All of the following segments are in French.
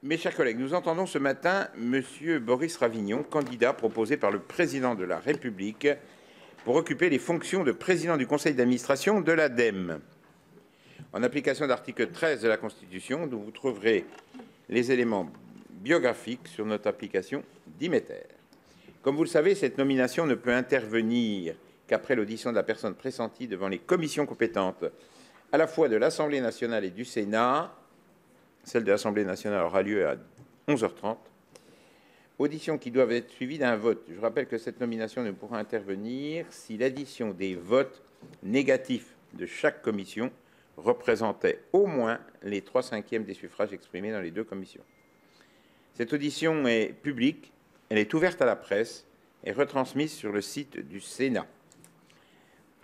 Mes chers collègues, nous entendons ce matin M. Boris Ravignon, candidat proposé par le Président de la République pour occuper les fonctions de président du conseil d'administration de l'ADEME. En application de l'article 13 de la Constitution, dont vous trouverez les éléments biographiques sur notre application Dimeter. Comme vous le savez, cette nomination ne peut intervenir qu'après l'audition de la personne pressentie devant les commissions compétentes à la fois de l'Assemblée nationale et du Sénat. Celle de l'Assemblée nationale aura lieu à 11h30. Auditions qui doivent être suivies d'un vote. Je rappelle que cette nomination ne pourra intervenir si l'addition des votes négatifs de chaque commission représentait au moins les 3/5 des suffrages exprimés dans les deux commissions. Cette audition est publique, elle est ouverte à la presse et retransmise sur le site du Sénat.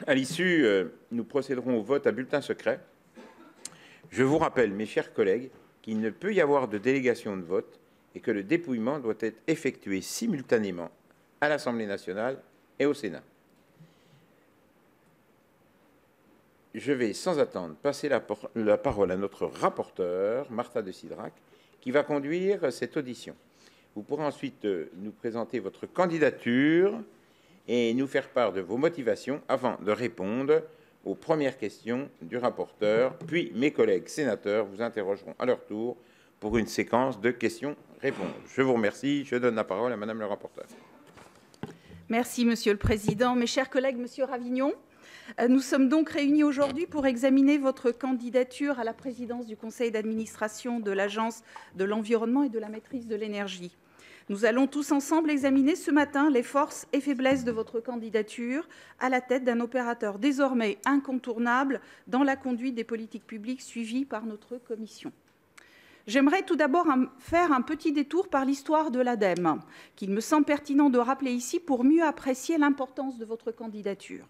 À l'issue, nous procéderons au vote à bulletin secret. Je vous rappelle, mes chers collègues, qu'il ne peut y avoir de délégation de vote et que le dépouillement doit être effectué simultanément à l'Assemblée nationale et au Sénat. Je vais sans attendre passer la parole à notre rapporteure, Martha de Cidrac, qui va conduire cette audition. Vous pourrez ensuite nous présenter votre candidature et nous faire part de vos motivations avant de répondre aux premières questions du rapporteur. Puis mes collègues sénateurs vous interrogeront à leur tour pour une séquence de questions-réponses. Je vous remercie. Je donne la parole à Madame le rapporteur. Merci, Monsieur le Président. Mes chers collègues, Monsieur Ravignon, nous sommes donc réunis aujourd'hui pour examiner votre candidature à la présidence du conseil d'administration de l'Agence de l'environnement et de la maîtrise de l'énergie. Nous allons tous ensemble examiner ce matin les forces et faiblesses de votre candidature à la tête d'un opérateur désormais incontournable dans la conduite des politiques publiques suivies par notre commission. J'aimerais tout d'abord faire un petit détour par l'histoire de l'ADEME, qu'il me semble pertinent de rappeler ici pour mieux apprécier l'importance de votre candidature.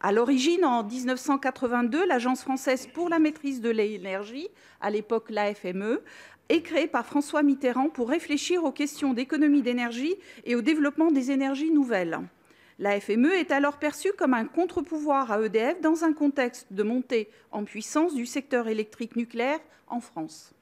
À l'origine, en 1982, l'Agence française pour la maîtrise de l'énergie, à l'époque l'AFME, est créée par François Mitterrand pour réfléchir aux questions d'économie d'énergie et au développement des énergies nouvelles. L'AFME est alors perçue comme un contre-pouvoir à EDF dans un contexte de montée en puissance du secteur électrique nucléaire en France.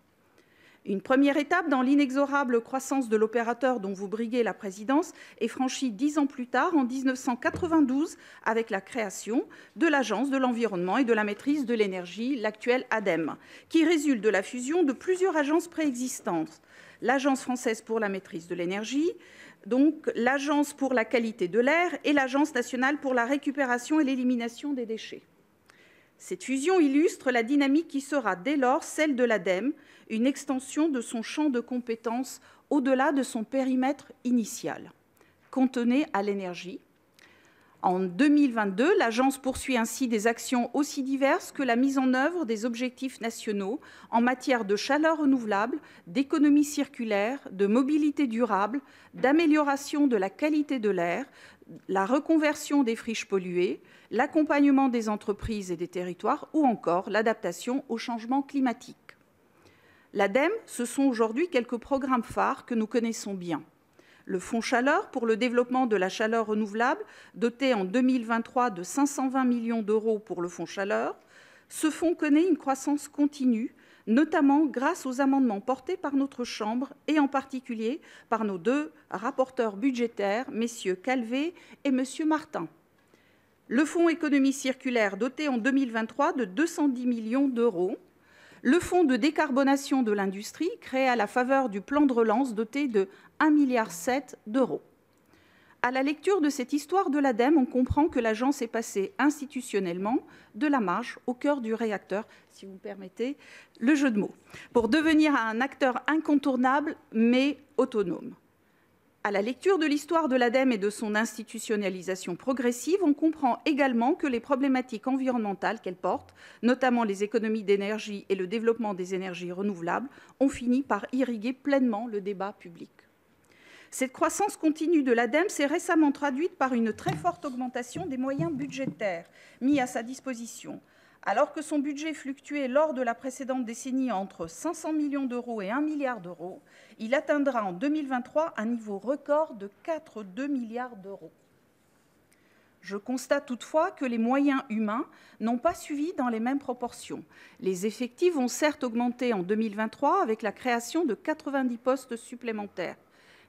Une première étape dans l'inexorable croissance de l'opérateur dont vous briguez la présidence est franchie 10 ans plus tard, en 1992, avec la création de l'Agence de l'environnement et de la maîtrise de l'énergie, l'actuelle ADEME, qui résulte de la fusion de plusieurs agences préexistantes. L'Agence française pour la maîtrise de l'énergie, donc l'Agence pour la qualité de l'air et l'Agence nationale pour la récupération et l'élimination des déchets. Cette fusion illustre la dynamique qui sera dès lors celle de l'ADEME, une extension de son champ de compétences au-delà de son périmètre initial, cantonné à l'énergie. En 2022, l'agence poursuit ainsi des actions aussi diverses que la mise en œuvre des objectifs nationaux en matière de chaleur renouvelable, d'économie circulaire, de mobilité durable, d'amélioration de la qualité de l'air, la reconversion des friches polluées, l'accompagnement des entreprises et des territoires ou encore l'adaptation au changement climatique. L'ADEME, ce sont aujourd'hui quelques programmes phares que nous connaissons bien. Le Fonds Chaleur pour le développement de la chaleur renouvelable, doté en 2023 de 520 millions d'euros pour le Fonds Chaleur. Ce fonds connaît une croissance continue, notamment grâce aux amendements portés par notre Chambre et en particulier par nos deux rapporteurs budgétaires, messieurs Calvé et monsieur Martin. Le Fonds économie circulaire, doté en 2023 de 210 millions d'euros. Le Fonds de décarbonation de l'industrie, créé à la faveur du plan de relance, doté de 1,7 milliard d'euros. À la lecture de cette histoire de l'ADEME, on comprend que l'agence est passée institutionnellement de la marge au cœur du réacteur, si vous me permettez le jeu de mots, pour devenir un acteur incontournable mais autonome. À la lecture de l'histoire de l'ADEME et de son institutionnalisation progressive, on comprend également que les problématiques environnementales qu'elle porte, notamment les économies d'énergie et le développement des énergies renouvelables, ont fini par irriguer pleinement le débat public. Cette croissance continue de l'ADEME s'est récemment traduite par une très forte augmentation des moyens budgétaires mis à sa disposition. Alors que son budget fluctuait lors de la précédente décennie entre 500 millions d'euros et 1 milliard d'euros, il atteindra en 2023 un niveau record de 4,2 milliards d'euros. Je constate toutefois que les moyens humains n'ont pas suivi dans les mêmes proportions. Les effectifs vont certes augmenter en 2023 avec la création de 90 postes supplémentaires.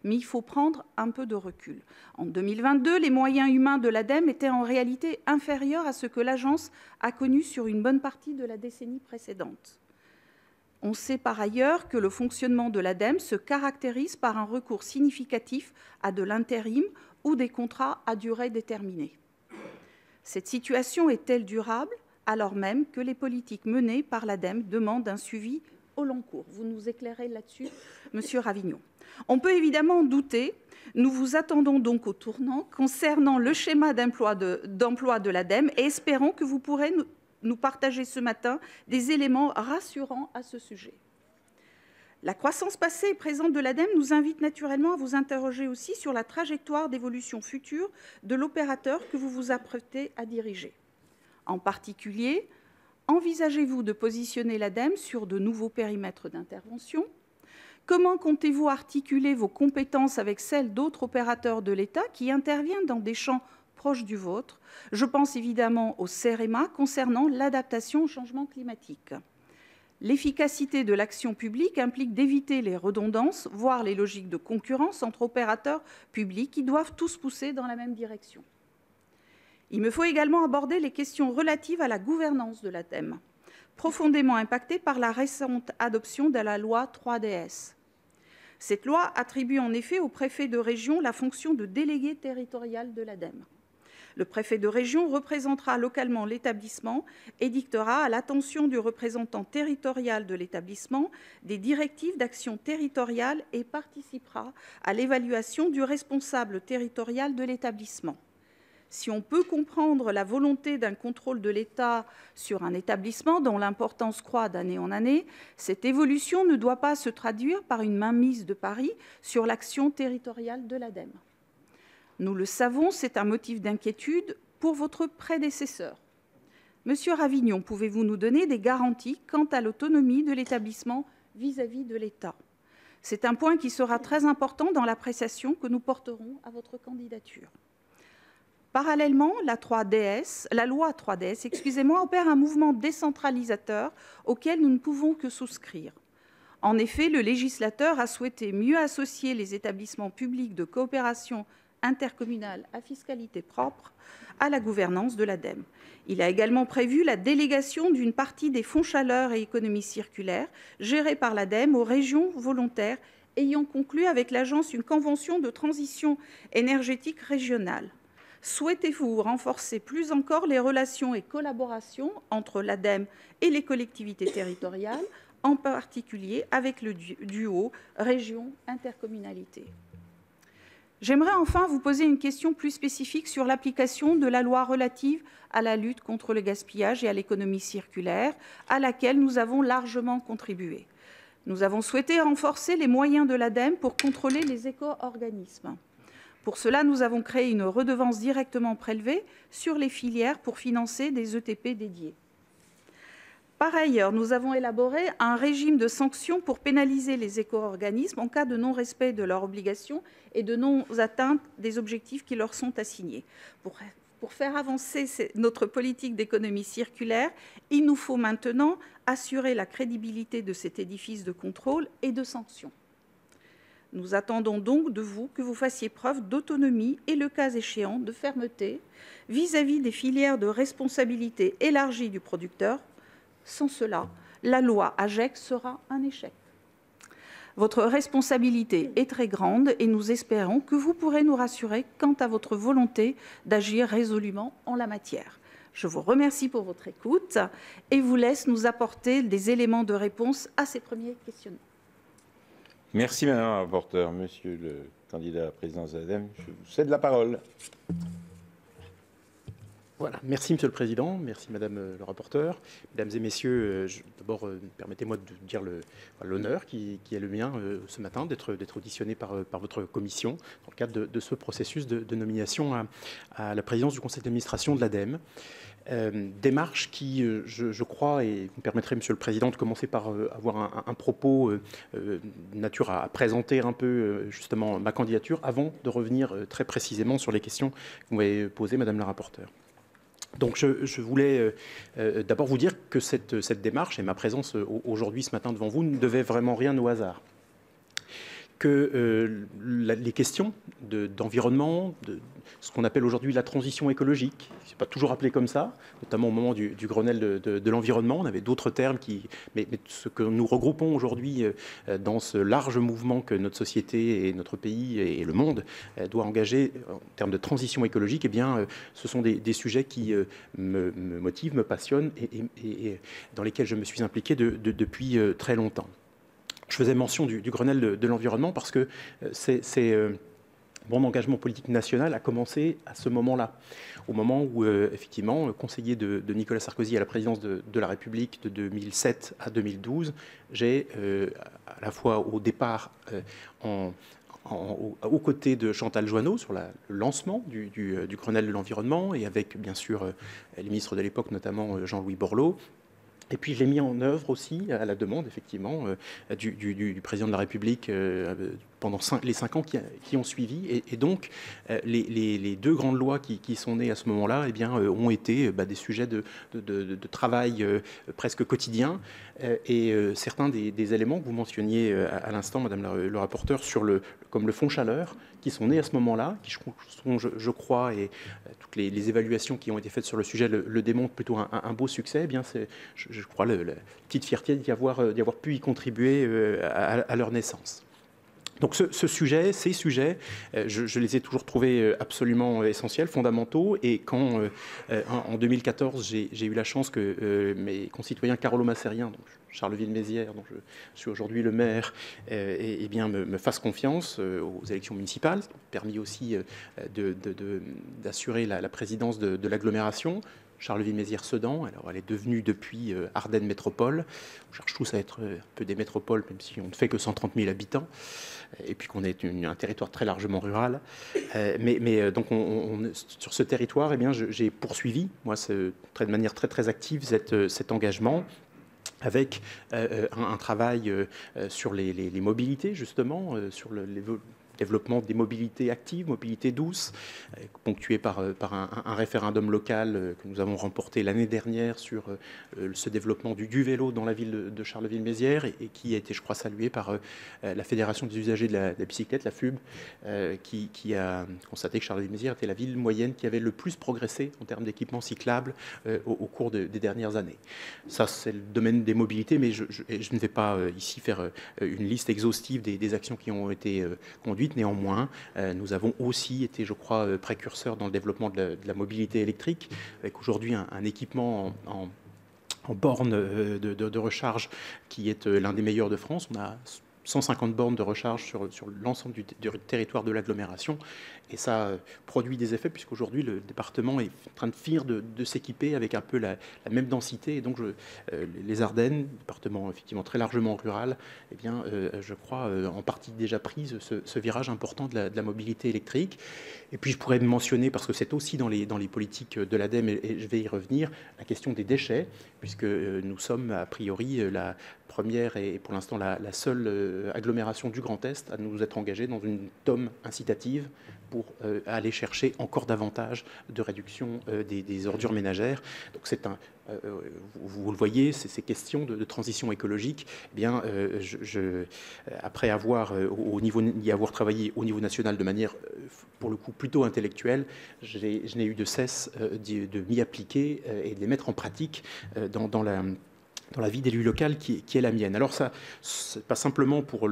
Mais il faut prendre un peu de recul. En 2022, les moyens humains de l'ADEME étaient en réalité inférieurs à ce que l'agence a connu sur une bonne partie de la décennie précédente. On sait par ailleurs que le fonctionnement de l'ADEME se caractérise par un recours significatif à de l'intérim ou des contrats à durée déterminée. Cette situation est-elle durable alors même que les politiques menées par l'ADEME demandent un suivi au long cours? Vous nous éclairez là-dessus, Monsieur Ravignon. On peut évidemment en douter. Nous vous attendons donc au tournant concernant le schéma d'emploi de l'ADEME et espérons que vous pourrez nous partager ce matin des éléments rassurants à ce sujet. La croissance passée et présente de l'ADEME nous invite naturellement à vous interroger aussi sur la trajectoire d'évolution future de l'opérateur que vous vous apprêtez à diriger. En particulier, envisagez-vous de positionner l'ADEME sur de nouveaux périmètres d'intervention? Comment comptez-vous articuler vos compétences avec celles d'autres opérateurs de l'État qui interviennent dans des champs proches du vôtre? Je pense évidemment au CEREMA concernant l'adaptation au changement climatique. L'efficacité de l'action publique implique d'éviter les redondances, voire les logiques de concurrence entre opérateurs publics qui doivent tous pousser dans la même direction. Il me faut également aborder les questions relatives à la gouvernance de l'ADEME, profondément impactée par la récente adoption de la loi 3DS. Cette loi attribue en effet au préfet de région la fonction de délégué territorial de l'ADEME. Le préfet de région représentera localement l'établissement et dictera à l'attention du représentant territorial de l'établissement des directives d'action territoriale et participera à l'évaluation du responsable territorial de l'établissement. Si on peut comprendre la volonté d'un contrôle de l'État sur un établissement dont l'importance croît d'année en année, cette évolution ne doit pas se traduire par une mainmise de Paris sur l'action territoriale de l'ADEME. Nous le savons, c'est un motif d'inquiétude pour votre prédécesseur. Monsieur Ravignon, pouvez-vous nous donner des garanties quant à l'autonomie de l'établissement vis-à-vis de l'État? C'est un point qui sera très important dans l'appréciation que nous porterons à votre candidature. Parallèlement, la loi 3DS, opère un mouvement décentralisateur auquel nous ne pouvons que souscrire. En effet, le législateur a souhaité mieux associer les établissements publics de coopération intercommunale à fiscalité propre à la gouvernance de l'ADEME. Il a également prévu la délégation d'une partie des fonds chaleur et économie circulaire gérés par l'ADEME aux régions volontaires ayant conclu avec l'agence une convention de transition énergétique régionale. Souhaitez-vous renforcer plus encore les relations et collaborations entre l'ADEME et les collectivités territoriales, en particulier avec le duo région-intercommunalité? J'aimerais enfin vous poser une question plus spécifique sur l'application de la loi relative à la lutte contre le gaspillage et à l'économie circulaire, à laquelle nous avons largement contribué. Nous avons souhaité renforcer les moyens de l'ADEME pour contrôler les éco-organismes. Pour cela, nous avons créé une redevance directement prélevée sur les filières pour financer des ETP dédiés. Par ailleurs, nous avons élaboré un régime de sanctions pour pénaliser les éco-organismes en cas de non-respect de leurs obligations et de non-atteinte des objectifs qui leur sont assignés. Pour faire avancer notre politique d'économie circulaire, il nous faut maintenant assurer la crédibilité de cet édifice de contrôle et de sanctions. Nous attendons donc de vous que vous fassiez preuve d'autonomie et, le cas échéant, de fermeté vis-à-vis des filières de responsabilité élargie du producteur. Sans cela, la loi AGEC sera un échec. Votre responsabilité est très grande et nous espérons que vous pourrez nous rassurer quant à votre volonté d'agir résolument en la matière. Je vous remercie pour votre écoute et vous laisse nous apporter des éléments de réponse à ces premiers questionnements. Merci, Madame la rapporteure. Monsieur le candidat à la présidence de l'ADEME, je vous cède la parole. Voilà. Merci, Monsieur le Président. Merci, Madame le rapporteur. Mesdames et Messieurs, d'abord, permettez-moi de dire l'honneur qui est le mien ce matin d'être auditionné par votre commission dans le cadre de ce processus de nomination à la présidence du conseil d'administration de l'ADEME. Démarche qui, je crois, et vous me permettrez, Monsieur le Président, de commencer par avoir un propos nature à présenter un peu justement ma candidature avant de revenir très précisément sur les questions que vous m'avez posées, Madame la rapporteure. Donc je voulais d'abord vous dire que cette démarche et ma présence aujourd'hui, ce matin devant vous, ne devait vraiment rien au hasard. Que les questions d'environnement, de ce qu'on appelle aujourd'hui la transition écologique, c'est pas toujours appelé comme ça, notamment au moment du Grenelle de l'environnement, on avait d'autres termes mais ce que nous regroupons aujourd'hui dans ce large mouvement que notre société et notre pays et le monde doit engager en termes de transition écologique, eh bien, ce sont des sujets qui me motivent, me passionnent et dans lesquels je me suis impliqué depuis très longtemps. Je faisais mention du Grenelle de l'environnement parce que mon engagement politique national a commencé à ce moment-là, au moment où, effectivement, conseiller de Nicolas Sarkozy à la présidence de la République de 2007 à 2012, j'ai, à la fois au départ, aux côtés de Chantal Joanneau sur le lancement du Grenelle de l'environnement et avec, bien sûr, les ministres de l'époque, notamment Jean-Louis Borloo. Et puis, je l'ai mis en œuvre aussi, à la demande, effectivement, du président de la République pendant les 5 ans qui ont suivi. Et donc, les deux grandes lois qui sont nées à ce moment-là eh bien, ont été des sujets de travail presque quotidien. Et certains des éléments que vous mentionniez à l'instant, Madame le rapporteur, comme le fonds chaleur, qui sont nés à ce moment-là, qui sont, je crois, et toutes les évaluations qui ont été faites sur le sujet le démontrent plutôt un beau succès. Eh bien, c'est, je crois, la petite fierté d'y avoir pu y contribuer à leur naissance. Donc ces sujets, je les ai toujours trouvés absolument essentiels, fondamentaux. Et quand, en 2014, j'ai eu la chance que mes concitoyens carolo-macériens, donc Charleville-Mézières, dont je suis aujourd'hui le maire, bien me fassent confiance aux élections municipales, ce qui m'a permis aussi d'assurer la présidence de l'agglomération. Charleville-Mézières-Sedan, alors elle est devenue depuis Ardennes Métropole. On cherche tous à être un peu des métropoles, même si on ne fait que 130 000 habitants, et puis qu'on est un territoire très largement rural. Donc sur ce territoire, eh bien, j'ai poursuivi, moi, de manière très très active, cet engagement, avec un travail sur les mobilités, justement, sur le développement des mobilités actives, mobilités douces, ponctué par un référendum local que nous avons remporté l'année dernière sur ce développement du vélo dans la ville de Charleville-Mézières et qui a été, je crois, salué par la Fédération des usagers de la bicyclette, la FUB, qui a constaté que Charleville-Mézières était la ville moyenne qui avait le plus progressé en termes d'équipements cyclables au cours des dernières années. Ça, c'est le domaine des mobilités, mais je ne vais pas ici faire une liste exhaustive des actions qui ont été conduites. Néanmoins, nous avons aussi été, je crois, précurseurs dans le développement de la mobilité électrique, avec aujourd'hui un équipement en borne de recharge qui est l'un des meilleurs de France. On a 150 bornes de recharge sur l'ensemble du territoire de l'agglomération. Et ça produit des effets, puisqu'aujourd'hui, le département est en train de finir de s'équiper avec un peu la même densité. Et donc, les Ardennes, département effectivement très largement rural, eh bien, je crois, en partie déjà prise ce virage important de la mobilité électrique. Et puis, je pourrais mentionner, parce que c'est aussi dans les politiques de l'ADEME, et je vais y revenir, la question des déchets, puisque nous sommes, a priori, la première et pour l'instant la seule agglomération du Grand Est à nous être engagés dans une TOM incitative pour aller chercher encore davantage de réduction des ordures ménagères. Donc c'est vous le voyez, ces questions de transition écologique, eh bien, après y avoir travaillé au niveau national de manière, pour le coup, plutôt intellectuelle, je n'ai eu de cesse de m'y appliquer et de les mettre en pratique dans la vie d'élu local qui est la mienne. Alors ça, c'est pas simplement pour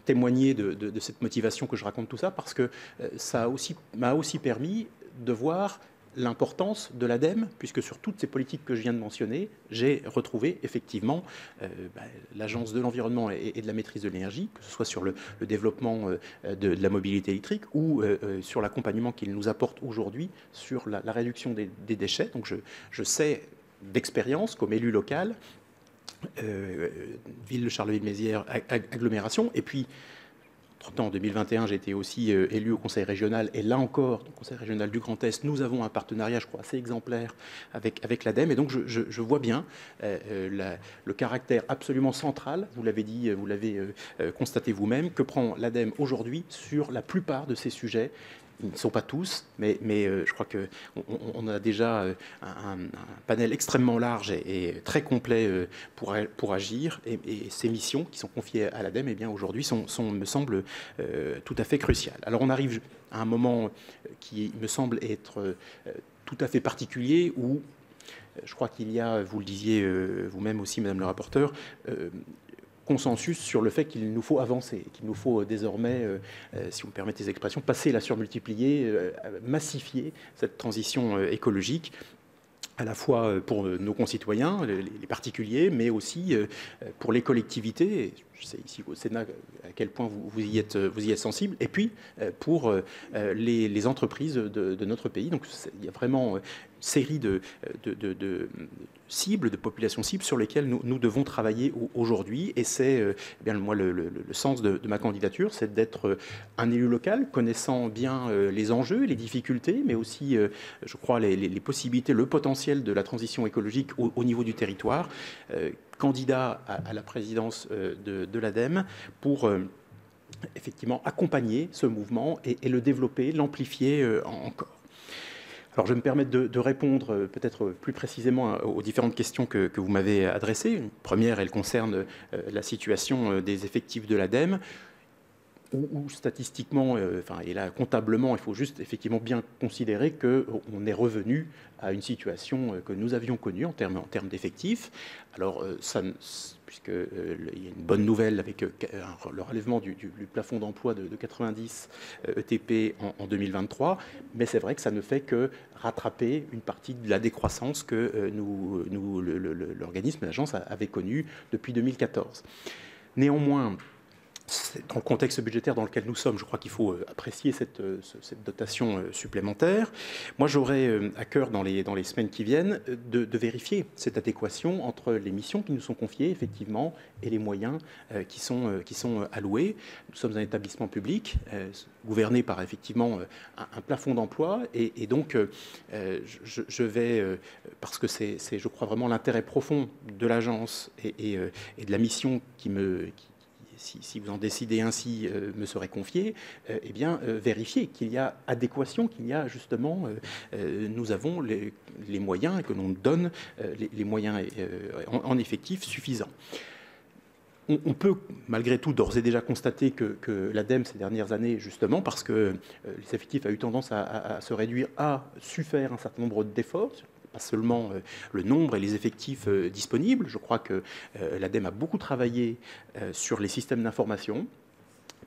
témoigner de cette motivation que je raconte tout ça, parce que ça m'a aussi permis de voir l'importance de l'ADEME, puisque sur toutes ces politiques que je viens de mentionner, j'ai retrouvé effectivement l'Agence de l'environnement et de la maîtrise de l'énergie, que ce soit sur le développement de la mobilité électrique ou sur l'accompagnement qu'il nous apporte aujourd'hui sur la réduction des déchets. Donc je sais d'expérience comme élu local, ville de Charleville-Mézières, agglomération, et puis Entre-temps, en 2021, j'ai été aussi élu au Conseil régional. Et là encore, au Conseil régional du Grand Est, nous avons un partenariat, je crois, assez exemplaire avec l'ADEME. Et donc, je vois bien le caractère absolument central, vous l'avez dit, vous l'avez constaté vous-même, que prend l'ADEME aujourd'hui sur la plupart de ces sujets. Ils ne sont pas tous, mais je crois qu'on a déjà un panel extrêmement large et très complet pour agir. Et ces missions qui sont confiées à l'ADEME, eh bien aujourd'hui, me semblent tout à fait cruciales. Alors on arrive à un moment qui me semble être tout à fait particulier où je crois qu'il y a, vous le disiez vous-même aussi, Madame le rapporteur, consensus sur le fait qu'il nous faut avancer, qu'il nous faut désormais, si vous me permettez les expressions, passer la surmultiplier, massifier cette transition écologique, à la fois pour nos concitoyens, les particuliers, mais aussi pour les collectivités. Je sais ici au Sénat à quel point vous y êtes sensible, et puis pour les entreprises de notre pays. Donc il y a vraiment une série de cibles, de populations cibles sur lesquelles nous devons travailler aujourd'hui. Et c'est bien moi le sens de ma candidature, c'est d'être un élu local connaissant bien les enjeux, les difficultés, mais aussi, je crois, les possibilités, le potentiel de la transition écologique au niveau du territoire. Candidat à la présidence de l'ADEME pour effectivement accompagner ce mouvement et le développer, l'amplifier encore. Alors, je vais me permettre de répondre peut-être plus précisément aux différentes questions que vous m'avez adressées. Une première, elle concerne la situation des effectifs de l'ADEME, où statistiquement, et là comptablement, il faut juste effectivement bien considérer qu'on est revenu à une situation que nous avions connue en termes d'effectifs. Alors, puisqu'il y a une bonne nouvelle avec le relèvement du plafond d'emploi de 90 ETP en 2023, mais c'est vrai que ça ne fait que rattraper une partie de la décroissance que l'organisme, l'agence avait connue depuis 2014. Néanmoins, dans le contexte budgétaire dans lequel nous sommes, je crois qu'il faut apprécier cette dotation supplémentaire. Moi, j'aurai à cœur dans les semaines qui viennent de vérifier cette adéquation entre les missions qui nous sont confiées, effectivement, et les moyens qui sont alloués. Nous sommes un établissement public gouverné par, effectivement, un plafond d'emploi. Et donc, je vais, parce que c'est, je crois, vraiment l'intérêt profond de l'agence et de la mission si vous en décidez ainsi, me serait confié, eh bien, vérifier qu'il y a adéquation, qu'il y a justement, nous avons les moyens et que l'on donne les moyens en effectif suffisants. On peut, malgré tout, d'ores et déjà constater que l'ADEME, ces dernières années, justement, parce que les effectifs a eu tendance à se réduire, a su faire un certain nombre d'efforts, pas seulement le nombre et les effectifs disponibles. Je crois que l'ADEME a beaucoup travaillé sur les systèmes d'information,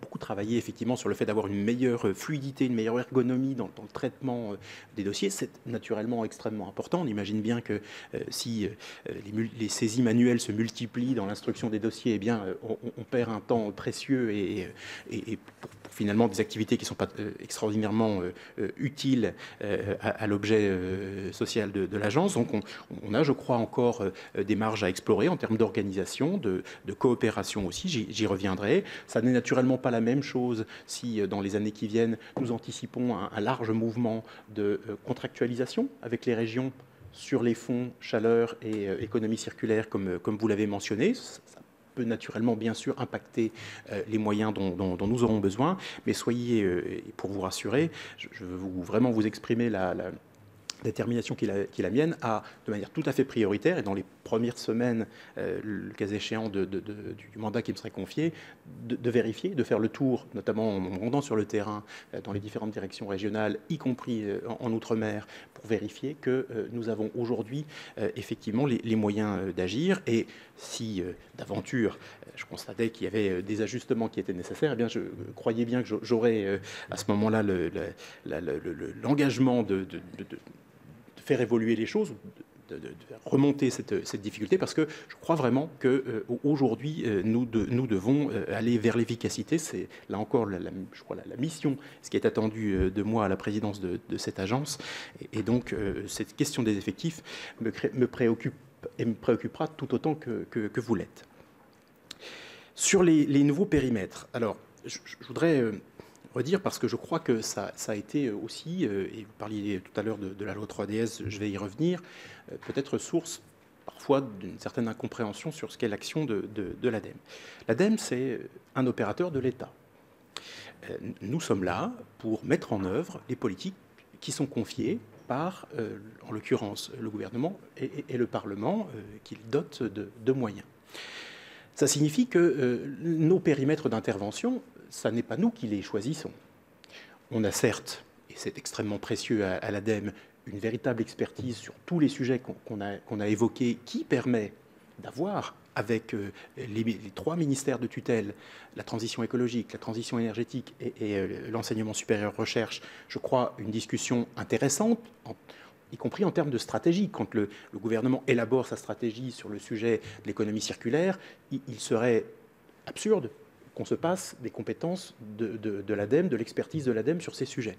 beaucoup travaillé effectivement sur le fait d'avoir une meilleure fluidité, une meilleure ergonomie dans le traitement des dossiers. C'est naturellement extrêmement important. On imagine bien que si les saisies manuelles se multiplient dans l'instruction des dossiers, eh bien, on perd un temps précieux et pour finalement des activités qui ne sont pas extraordinairement utiles à l'objet social de l'agence. Donc on a, je crois, encore des marges à explorer en termes d'organisation, de coopération aussi, j'y reviendrai. Ça n'est naturellement pas la même chose si dans les années qui viennent, nous anticipons un large mouvement de contractualisation avec les régions sur les fonds chaleur et économie circulaire, comme vous l'avez mentionné. Ça peut naturellement, bien sûr, impacter les moyens dont nous aurons besoin, mais soyez, pour vous rassurer, je veux vraiment vous exprimer la détermination qui est la mienne, de manière tout à fait prioritaire, et dans les premières semaines, le cas échéant du mandat qui me serait confié, de vérifier, de faire le tour, notamment en me rendant sur le terrain dans les différentes directions régionales, y compris en Outre-mer, pour vérifier que nous avons aujourd'hui effectivement les moyens d'agir. Et si d'aventure je constatais qu'il y avait des ajustements qui étaient nécessaires, eh bien je croyais bien que j'aurais à ce moment-là l'engagement de faire évoluer les choses, de remonter cette difficulté, parce que je crois vraiment qu'aujourd'hui, nous devons aller vers l'efficacité. C'est là encore, je crois, la mission, ce qui est attendu de moi à la présidence de cette agence. Et donc, cette question des effectifs me préoccupe et me préoccupera tout autant que vous l'êtes. Sur les nouveaux périmètres, alors, je voudrais redire, parce que je crois que ça a été aussi, et vous parliez tout à l'heure de la loi 3DS, je vais y revenir, peut-être source parfois d'une certaine incompréhension sur ce qu'est l'action de l'ADEME. L'ADEME, c'est un opérateur de l'État. Nous sommes là pour mettre en œuvre les politiques qui sont confiées par, en l'occurrence, le gouvernement et le Parlement, qui dotent de moyens. Ça signifie que nos périmètres d'intervention, ça n'est pas nous qui les choisissons. On a certes, et c'est extrêmement précieux à l'ADEME, une véritable expertise sur tous les sujets qu'on a évoqués, qui permet d'avoir, avec les 3 ministères de tutelle, la transition écologique, la transition énergétique et l'enseignement supérieur recherche, je crois, une discussion intéressante, y compris en termes de stratégie. Quand le gouvernement élabore sa stratégie sur le sujet de l'économie circulaire, il serait absurde qu'on se passe des compétences de l'ADEME, de l'expertise de l'ADEME sur ces sujets.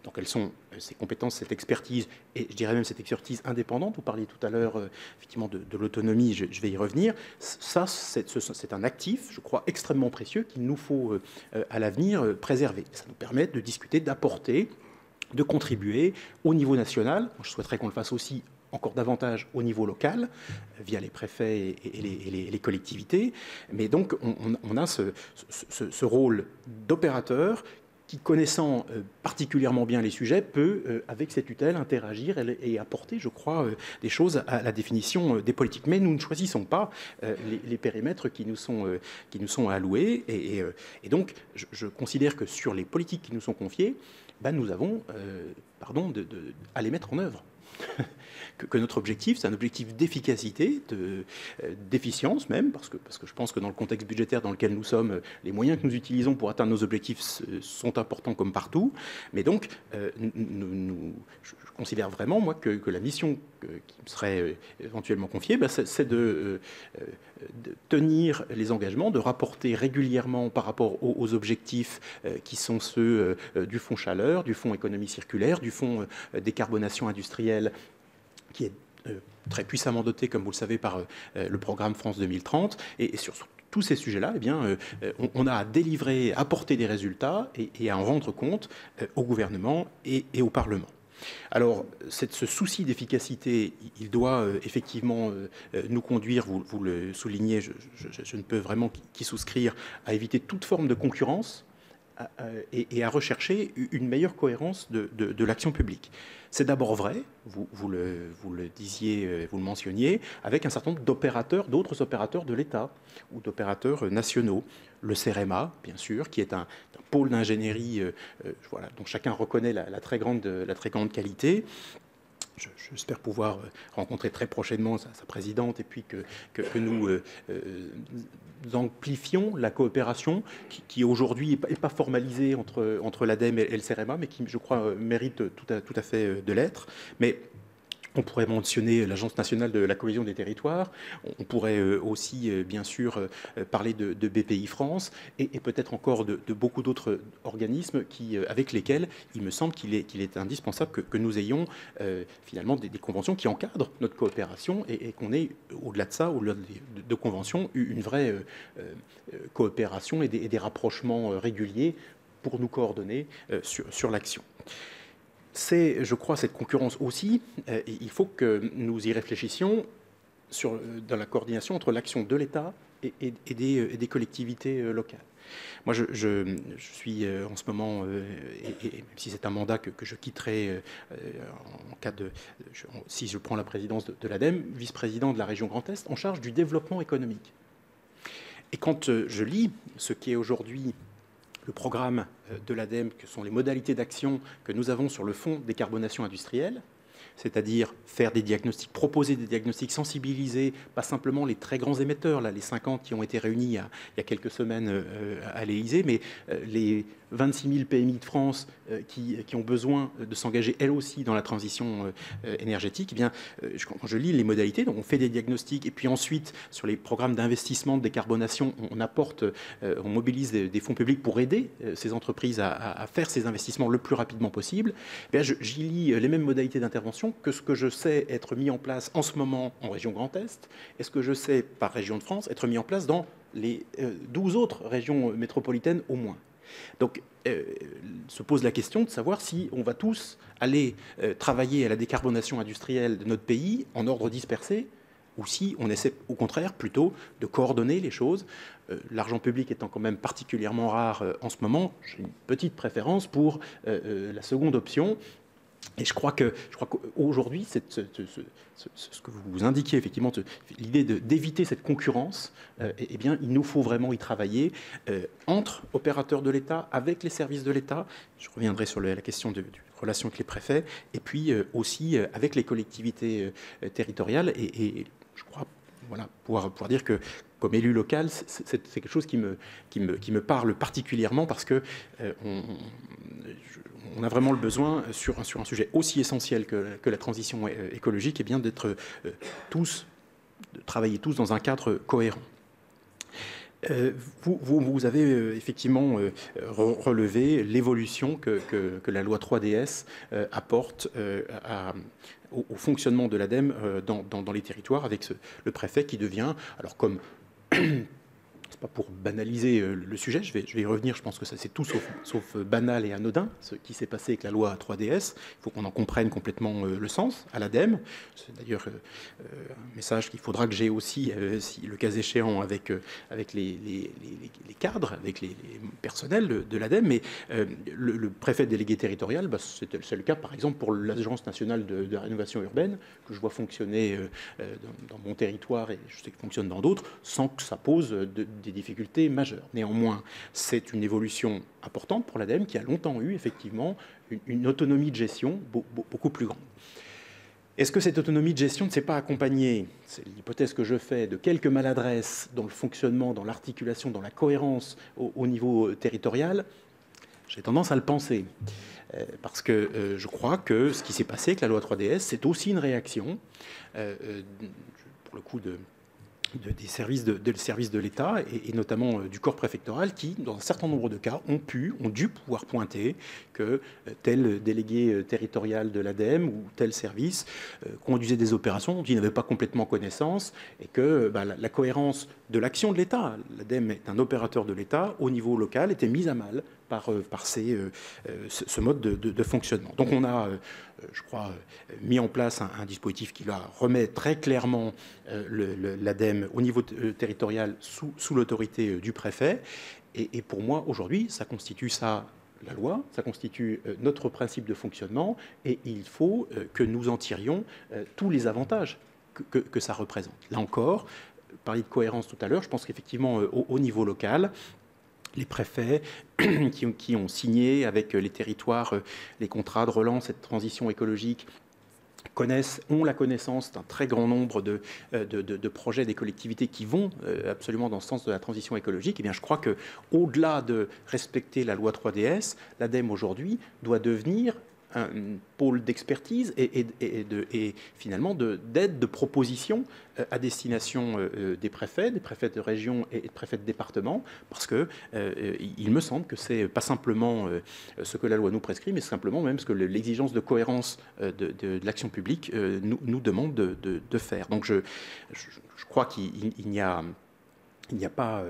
Donc elles sont, ces compétences, cette expertise, et je dirais même cette expertise indépendante, vous parliez tout à l'heure effectivement de l'autonomie, je vais y revenir, ça c'est un actif, je crois, extrêmement précieux qu'il nous faut à l'avenir préserver. Ça nous permet de discuter, d'apporter, de contribuer au niveau national. Je souhaiterais qu'on le fasse aussi encore davantage au niveau local, via les préfets et les collectivités. Mais donc, on a ce rôle d'opérateur qui, connaissant particulièrement bien les sujets, peut, avec ses tutelles, interagir et apporter, je crois, des choses à la définition des politiques. Mais nous ne choisissons pas les périmètres qui nous sont alloués. Et donc, je considère que sur les politiques qui nous sont confiées, nous avons, à les mettre en œuvre. Que notre objectif, c'est un objectif d'efficacité, d'efficience même, parce que je pense que dans le contexte budgétaire dans lequel nous sommes, les moyens que nous utilisons pour atteindre nos objectifs sont importants comme partout. Mais donc, je considère vraiment, moi, que la mission qui me serait éventuellement confiée, c'est de tenir les engagements, de rapporter régulièrement par rapport aux objectifs qui sont ceux du fonds chaleur, du fonds économie circulaire, du fonds décarbonation industrielle, qui est très puissamment doté, comme vous le savez, par le programme France 2030. Et sur tous ces sujets-là, on a à délivrer, à apporter des résultats et à en rendre compte au gouvernement et au Parlement. Alors, ce souci d'efficacité, il doit effectivement nous conduire, vous le soulignez, je ne peux vraiment qu'y souscrire, à éviter toute forme de concurrence et à rechercher une meilleure cohérence de l'action publique. C'est d'abord vrai, vous le disiez, vous le mentionniez, avec un certain nombre d'opérateurs, d'autres opérateurs de l'État ou d'opérateurs nationaux. Le CEREMA, bien sûr, qui est un pôle d'ingénierie dont chacun reconnaît la très grande qualité. J'espère pouvoir rencontrer très prochainement sa présidente et puis que nous amplifions la coopération qui aujourd'hui n'est pas formalisée entre l'ADEME et le CEREMA, mais qui, je crois, mérite tout à fait de l'être. Mais on pourrait mentionner l'Agence nationale de la cohésion des territoires. On pourrait aussi, bien sûr, parler de BPI France et peut-être encore de beaucoup d'autres organismes avec lesquels il me semble qu'il est indispensable que nous ayons finalement des conventions qui encadrent notre coopération et qu'on ait, au-delà de ça, au-delà de conventions, une vraie coopération et des rapprochements réguliers pour nous coordonner sur l'action. C'est, je crois, cette concurrence aussi, il faut que nous y réfléchissions dans la coordination entre l'action de l'État et des collectivités locales. Moi, je suis en ce moment, et même si c'est un mandat que je quitterai en cas si je prends la présidence de l'ADEME, vice-président de la région Grand Est, en charge du développement économique. Et quand je lis ce qui est aujourd'hui le programme de l'ADEME, que sont les modalités d'action que nous avons sur le fonds décarbonation industrielle, c'est-à-dire faire des diagnostics, proposer des diagnostics, sensibiliser, pas simplement les très grands émetteurs, là, les 50 qui ont été réunis il y a quelques semaines à l'Élysée, mais les 26 000 PMI de France qui ont besoin de s'engager elles aussi dans la transition énergétique. Eh bien, quand je lis les modalités, donc on fait des diagnostics et puis ensuite sur les programmes d'investissement de décarbonation, on mobilise des fonds publics pour aider ces entreprises à faire ces investissements le plus rapidement possible. Eh bien, j'y lis les mêmes modalités d'intervention d'intervention que ce que je sais être mis en place en ce moment en région Grand Est et ce que je sais par région de France être mis en place dans les 12 autres régions métropolitaines au moins. Donc, se pose la question de savoir si on va tous aller travailler à la décarbonation industrielle de notre pays en ordre dispersé, ou si on essaie au contraire plutôt de coordonner les choses. L'argent public étant quand même particulièrement rare en ce moment, j'ai une petite préférence pour la seconde option. Et je crois qu'aujourd'hui, ce que vous indiquiez, effectivement, l'idée d'éviter cette concurrence, eh bien, il nous faut vraiment y travailler entre opérateurs de l'État, avec les services de l'État. Je reviendrai sur la question de relation avec les préfets, et puis aussi avec les collectivités territoriales. Et je crois voilà, pouvoir dire que, comme élu local, c'est quelque chose qui me parle particulièrement parce que on a vraiment le besoin, sur un sujet aussi essentiel que la transition écologique, eh bien de travailler tous dans un cadre cohérent. Vous avez effectivement relevé l'évolution que la loi 3DS apporte au fonctionnement de l'ADEME dans les territoires, avec le préfet qui devient, alors comme... C'est pas pour banaliser le sujet, je vais y revenir, je pense que ça c'est tout sauf banal et anodin, ce qui s'est passé avec la loi 3DS. Il faut qu'on en comprenne complètement le sens à l'ADEME. C'est d'ailleurs un message qu'il faudra que j'ai aussi, si, le cas échéant, avec les cadres, avec les personnels de l'ADEME. Mais le préfet délégué territorial, bah, c'est le cas par exemple pour l'Agence nationale de la rénovation urbaine, que je vois fonctionner dans mon territoire et je sais qu'il fonctionne dans d'autres, sans que ça pose des difficultés majeures. Néanmoins, c'est une évolution importante pour l'ADEME qui a longtemps eu effectivement une autonomie de gestion beaucoup plus grande. Est-ce que cette autonomie de gestion ne s'est pas accompagnée, c'est l'hypothèse que je fais, de quelques maladresses dans le fonctionnement, dans l'articulation, dans la cohérence au niveau territorial? J'ai tendance à le penser. Parce que je crois que ce qui s'est passé avec la loi 3DS, c'est aussi une réaction, pour le coup, des services de l'État et notamment du corps préfectoral qui, dans un certain nombre de cas, ont dû pouvoir pointer que tel délégué territorial de l'ADEME ou tel service conduisait des opérations dont il n'avait pas complètement connaissance et que la cohérence de l'action de l'État, l'ADEME est un opérateur de l'État, au niveau local, était mise à mal par ce mode de fonctionnement. Donc on a, je crois, mis en place un dispositif qui remet très clairement l'ADEME au niveau territorial sous l'autorité du préfet. Et pour moi, aujourd'hui, ça constitue la loi, ça constitue notre principe de fonctionnement et il faut que nous en tirions tous les avantages que ça représente. Là encore, parler de cohérence tout à l'heure, je pense qu'effectivement, au niveau local, les préfets qui ont signé avec les territoires les contrats de relance et de transition écologique ont la connaissance d'un très grand nombre de projets des collectivités qui vont absolument dans le sens de la transition écologique. Eh bien, je crois qu'au-delà de respecter la loi 3DS, l'ADEME aujourd'hui doit devenir un pôle d'expertise et finalement d'aide, de proposition à destination des préfets de région et des préfets de département, parce que il me semble que c'est pas simplement ce que la loi nous prescrit, mais simplement même ce que l'exigence de cohérence de l'action publique nous demande de faire. Donc je crois qu'il n'y a pas,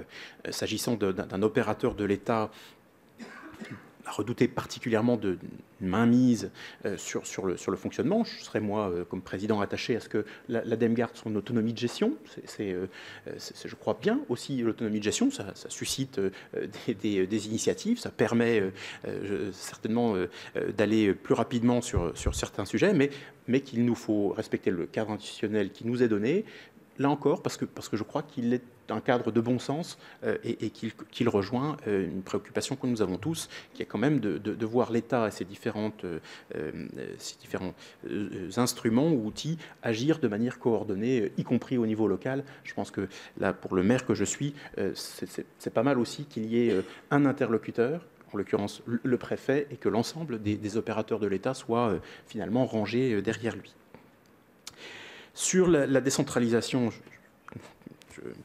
s'agissant d'un opérateur de l'État, à redouter particulièrement de mainmise sur le fonctionnement. Je serais, moi, comme président, attaché à ce que l'ADEME garde son autonomie de gestion. Je crois bien aussi l'autonomie de gestion. Ça suscite des initiatives, ça permet certainement d'aller plus rapidement sur certains sujets, mais qu'il nous faut respecter le cadre institutionnel qui nous est donné. Là encore, parce que je crois qu'il est un cadre de bon sens et qu'il rejoint une préoccupation que nous avons tous, qui est quand même de voir l'État et ses différents instruments ou outils agir de manière coordonnée, y compris au niveau local. Je pense que là, pour le maire que je suis, c'est pas mal aussi qu'il y ait un interlocuteur, en l'occurrence le préfet, et que l'ensemble des opérateurs de l'État soient finalement rangés derrière lui. Sur la décentralisation,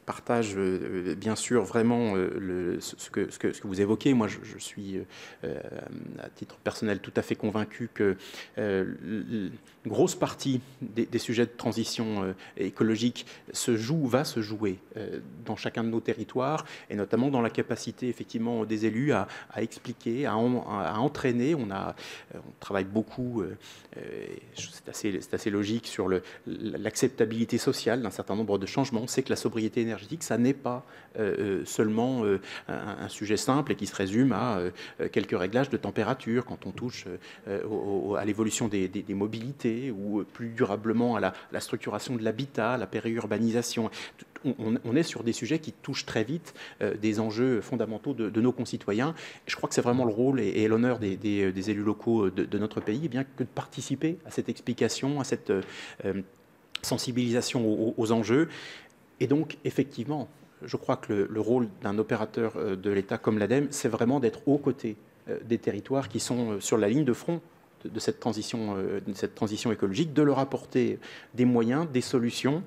partage bien sûr vraiment ce que vous évoquez. Moi, je suis à titre personnel tout à fait convaincu que une grosse partie des sujets de transition écologique va se jouer dans chacun de nos territoires, et notamment dans la capacité effectivement des élus à expliquer, à entraîner. On travaille beaucoup, c'est assez logique, sur l'acceptabilité sociale d'un certain nombre de changements. On sait que la sobriété énergétique, ça n'est pas seulement un sujet simple et qui se résume à quelques réglages de température quand on touche à l'évolution des mobilités, ou plus durablement à la structuration de l'habitat, à la périurbanisation. On est sur des sujets qui touchent très vite des enjeux fondamentaux de nos concitoyens. Et je crois que c'est vraiment le rôle et l'honneur des élus locaux de notre pays, eh bien, que de participer à cette explication, à cette sensibilisation aux enjeux. Et donc, effectivement, je crois que le rôle d'un opérateur de l'État comme l'ADEME, c'est vraiment d'être aux côtés des territoires qui sont sur la ligne de front de cette transition écologique, de leur apporter des moyens, des solutions.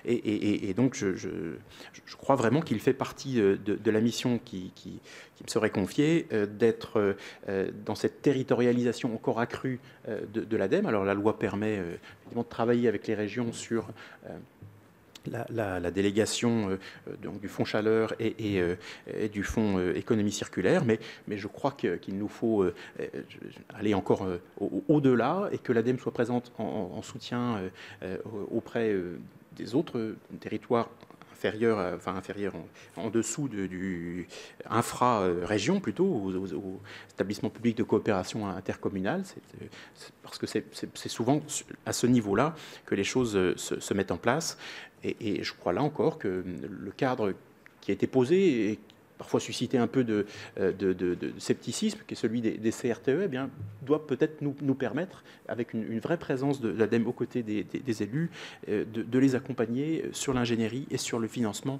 Et donc, je crois vraiment qu'il fait partie de la mission qui me serait confiée, d'être dans cette territorialisation encore accrue de l'ADEME. Alors, la loi permet de travailler avec les régions sur la délégation donc, du fonds chaleur et du fonds économie circulaire, mais je crois qu'il nous faut aller encore au-delà, et que l'ADEME soit présente en soutien auprès des autres territoires inférieurs, en dessous du infra-région, plutôt, aux établissements publics de coopération intercommunale. Parce que c'est souvent à ce niveau-là que les choses se mettent en place. Et je crois là encore que le cadre qui a été posé et parfois suscité un peu de scepticisme, qui est celui des CRTE, eh bien, doit peut-être nous permettre, avec une vraie présence de l'ADEME aux côtés des élus, de les accompagner sur l'ingénierie et sur le financement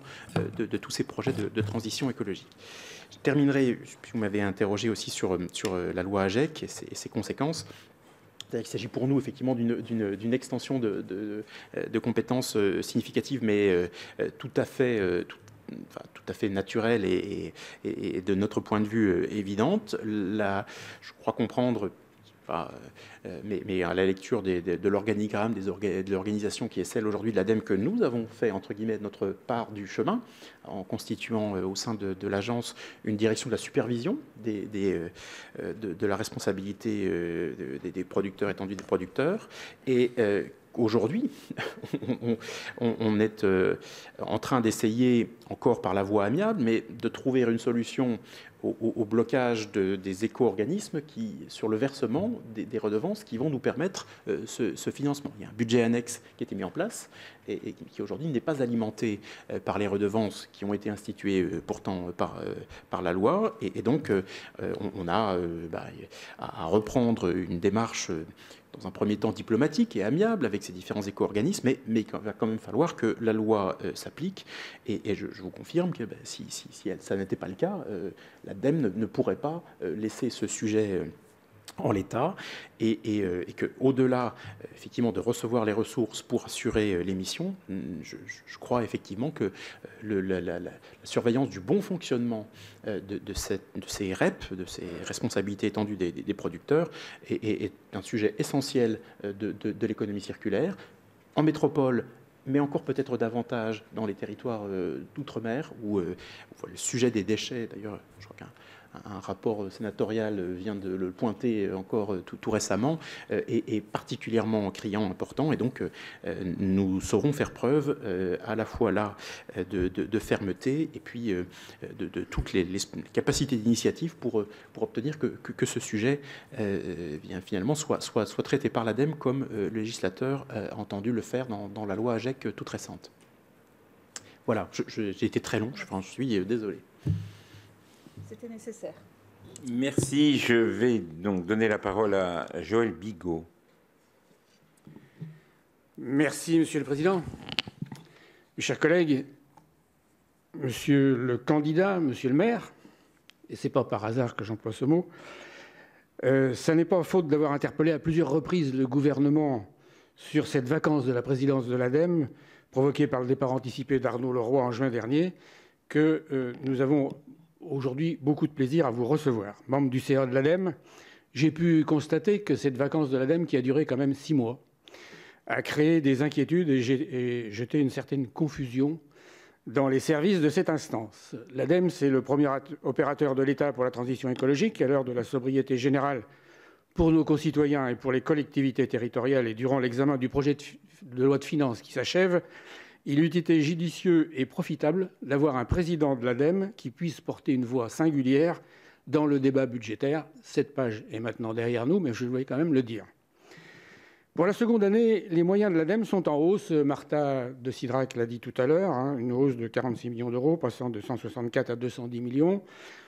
de tous ces projets de transition écologique. Je terminerai, vous m'avez interrogé aussi sur la loi AGEC et ses conséquences. Il s'agit pour nous effectivement d'une extension de compétences significatives, mais tout à fait naturelle et de notre point de vue évidente. Je crois comprendre, mais à la lecture de l'organigramme de l'organisation qui est celle aujourd'hui de l'ADEME, que nous avons fait entre guillemets notre part du chemin en constituant au sein de l'agence une direction de la supervision de la responsabilité des producteurs, étendue des producteurs. Et aujourd'hui, on est en train d'essayer, encore par la voie amiable, mais de trouver une solution au blocage des éco-organismes sur le versement des redevances qui vont nous permettre ce financement. Il y a un budget annexe qui a été mis en place et qui aujourd'hui n'est pas alimenté par les redevances qui ont été instituées pourtant par la loi. Et donc, on a à reprendre une démarche dans un premier temps diplomatique et amiable avec ces différents éco-organismes, mais il va quand même falloir que la loi s'applique. Et je vous confirme que si ça n'était pas le cas, l'ADEME ne pourrait pas laisser ce sujet en l'état, et qu'au-delà effectivement de recevoir les ressources pour assurer les missions, je crois effectivement que la surveillance du bon fonctionnement de ces REP, de ces responsabilités étendues des producteurs, est un sujet essentiel de l'économie circulaire en métropole, mais encore peut-être davantage dans les territoires d'outre-mer, où le sujet des déchets, d'ailleurs, je crois qu'un rapport sénatorial vient de le pointer encore tout récemment, est particulièrement criant, important. Et donc, nous saurons faire preuve à la fois là de fermeté et puis de toutes les capacités d'initiative pour obtenir que ce sujet finalement soit traité par l'ADEME comme le législateur a entendu le faire dans la loi AGEC toute récente. Voilà, j'ai été très long, je suis désolé. C'était nécessaire. Merci. Je vais donc donner la parole à Joël Bigot. Merci, Monsieur le Président. Mes chers collègues, Monsieur le candidat, Monsieur le maire, et ce n'est pas par hasard que j'emploie ce mot, ça n'est pas faute d'avoir interpellé à plusieurs reprises le gouvernement sur cette vacance de la présidence de l'ADEME provoquée par le départ anticipé d'Arnaud Leroy en juin dernier, que nous avons aujourd'hui beaucoup de plaisir à vous recevoir. Membre du CA de l'ADEME, j'ai pu constater que cette vacance de l'ADEME, qui a duré quand même 6 mois, a créé des inquiétudes et jeté une certaine confusion dans les services de cette instance. L'ADEME, c'est le premier opérateur de l'État pour la transition écologique à l'heure de la sobriété générale pour nos concitoyens et pour les collectivités territoriales. Et durant l'examen du projet de loi de finances qui s'achève, il eût été judicieux et profitable d'avoir un président de l'ADEME qui puisse porter une voix singulière dans le débat budgétaire. Cette page est maintenant derrière nous, mais je voulais quand même le dire. Pour la seconde année, les moyens de l'ADEME sont en hausse. Martha de Cidrac l'a dit tout à l'heure, une hausse de 46 millions d'euros, passant de 164 à 210 millions.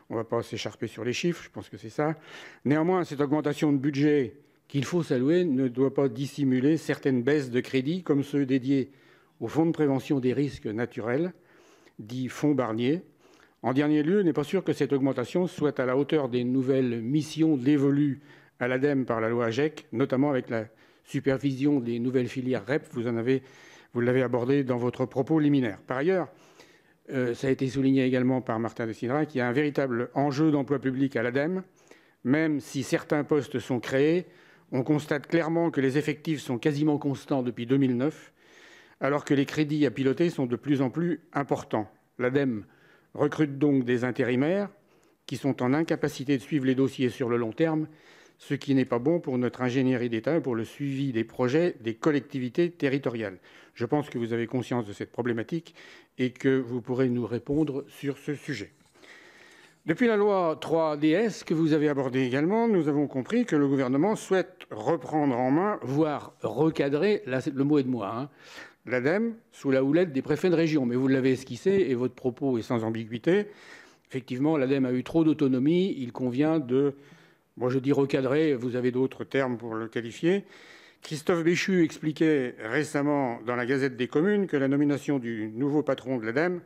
On ne va pas s'écharper sur les chiffres, je pense que c'est ça. Néanmoins, cette augmentation de budget qu'il faut saluer ne doit pas dissimuler certaines baisses de crédits, comme ceux dédiés au Fonds de prévention des risques naturels, dit Fonds Barnier. En dernier lieu, il n'est pas sûr que cette augmentation soit à la hauteur des nouvelles missions dévolues à l'ADEME par la loi AGEC, notamment avec la supervision des nouvelles filières REP. Vous l'avez abordé dans votre propos liminaire. Par ailleurs, ça a été souligné également par Martin de Cidrac, qu'il y a un véritable enjeu d'emploi public à l'ADEME. Même si certains postes sont créés, on constate clairement que les effectifs sont quasiment constants depuis 2009, alors que les crédits à piloter sont de plus en plus importants. L'ADEME recrute donc des intérimaires qui sont en incapacité de suivre les dossiers sur le long terme, ce qui n'est pas bon pour notre ingénierie d'État et pour le suivi des projets des collectivités territoriales. Je pense que vous avez conscience de cette problématique et que vous pourrez nous répondre sur ce sujet. Depuis la loi 3DS, que vous avez abordée également, nous avons compris que le gouvernement souhaite reprendre en main, voire recadrer, là le mot est de moi, l'ADEME sous la houlette des préfets de région. Mais vous l'avez esquissé et votre propos est sans ambiguïté. Effectivement, l'ADEME a eu trop d'autonomie. Il convient de, moi je dis recadrer, vous avez d'autres termes pour le qualifier. Christophe Béchu expliquait récemment dans la Gazette des communes que la nomination du nouveau patron de l'ADEME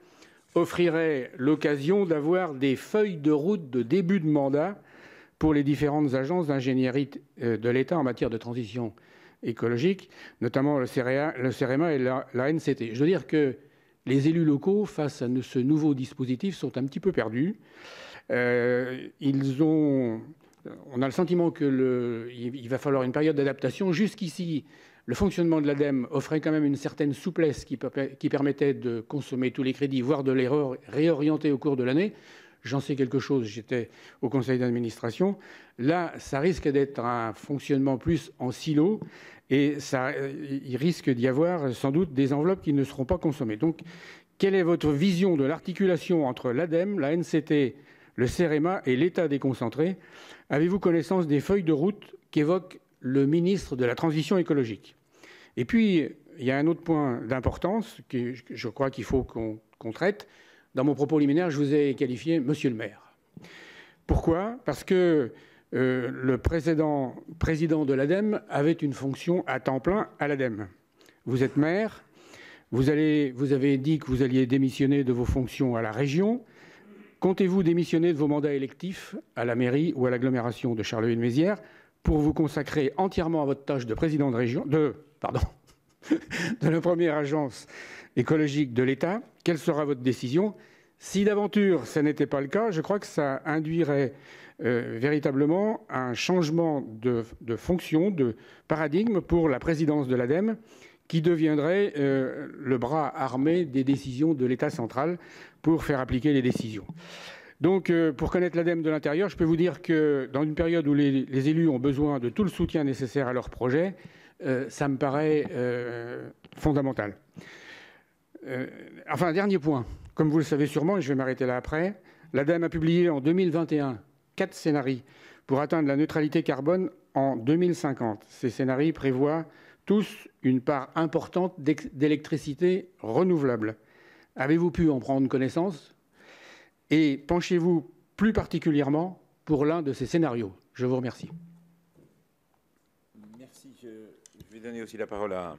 offrirait l'occasion d'avoir des feuilles de route de début de mandat pour les différentes agences d'ingénierie de l'État en matière de transition écologique, notamment le CEREMA et la NCT. Je veux dire que les élus locaux, face à ce nouveau dispositif, sont un petit peu perdus. On a le sentiment qu'il va falloir une période d'adaptation. Jusqu'ici, le fonctionnement de l'ADEME offrait quand même une certaine souplesse qui permettait de consommer tous les crédits, voire de les réorienter au cours de l'année. J'en sais quelque chose, j'étais au conseil d'administration. Là, ça risque d'être un fonctionnement plus en silo et il risque d'y avoir sans doute des enveloppes qui ne seront pas consommées. Donc, quelle est votre vision de l'articulation entre l'ADEME, la NCT, le CEREMA et l'État déconcentré? Avez-vous connaissance des feuilles de route qu'évoque le ministre de la Transition écologique? Et puis, il y a un autre point d'importance que je crois qu'il faut qu'on traite. Dans mon propos liminaire, je vous ai qualifié Monsieur le maire. Pourquoi? Parce que le président de l'ADEME avait une fonction à temps plein à l'ADEME. Vous êtes maire, vous avez dit que vous alliez démissionner de vos fonctions à la région. Comptez-vous démissionner de vos mandats électifs à la mairie ou à l'agglomération de Charleville-Mézières pour vous consacrer entièrement à votre tâche de président de région, de la première agence écologique de l'État? Quelle sera votre décision? Si d'aventure ça n'était pas le cas, je crois que ça induirait véritablement un changement de fonction, de paradigme pour la présidence de l'ADEME, qui deviendrait le bras armé des décisions de l'État central pour faire appliquer les décisions. Donc, pour connaître l'ADEME de l'intérieur, je peux vous dire que dans une période où les élus ont besoin de tout le soutien nécessaire à leur projet, ça me paraît fondamental. Enfin, dernier point. Comme vous le savez sûrement, et je vais m'arrêter là après, l'ADEME a publié en 2021 4 scénarios pour atteindre la neutralité carbone en 2050. Ces scénarios prévoient tous une part importante d'électricité renouvelable. Avez-vous pu en prendre connaissance? Et penchez-vous plus particulièrement pour l'un de ces scénarios. Je vous remercie. Merci. Je vais donner aussi la parole à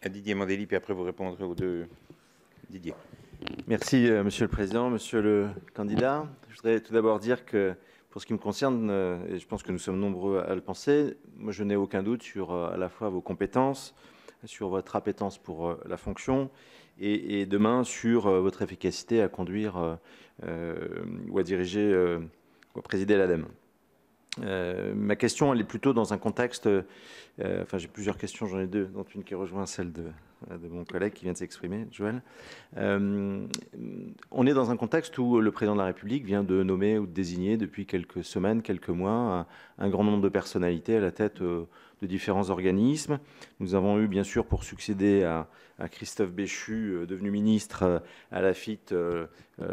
Didier Mandelli, puis après vous répondrez aux deux. Didier. Merci, Monsieur le Président. Monsieur le candidat, je voudrais tout d'abord dire que, pour ce qui me concerne, et je pense que nous sommes nombreux à le penser, moi je n'ai aucun doute sur à la fois vos compétences, sur votre appétence pour la fonction et demain sur votre efficacité à conduire ou à diriger ou à présider l'ADEME. Ma question, elle est plutôt dans un contexte, enfin j'ai plusieurs questions, j'en ai deux, dont une qui rejoint celle de mon collègue qui vient de s'exprimer, Joël. On est dans un contexte où le président de la République vient de nommer ou de désigner depuis quelques semaines, quelques mois, un grand nombre de personnalités à la tête de différents organismes. Nous avons eu bien sûr pour succéder à Christophe Béchu, devenu ministre, à la FIT,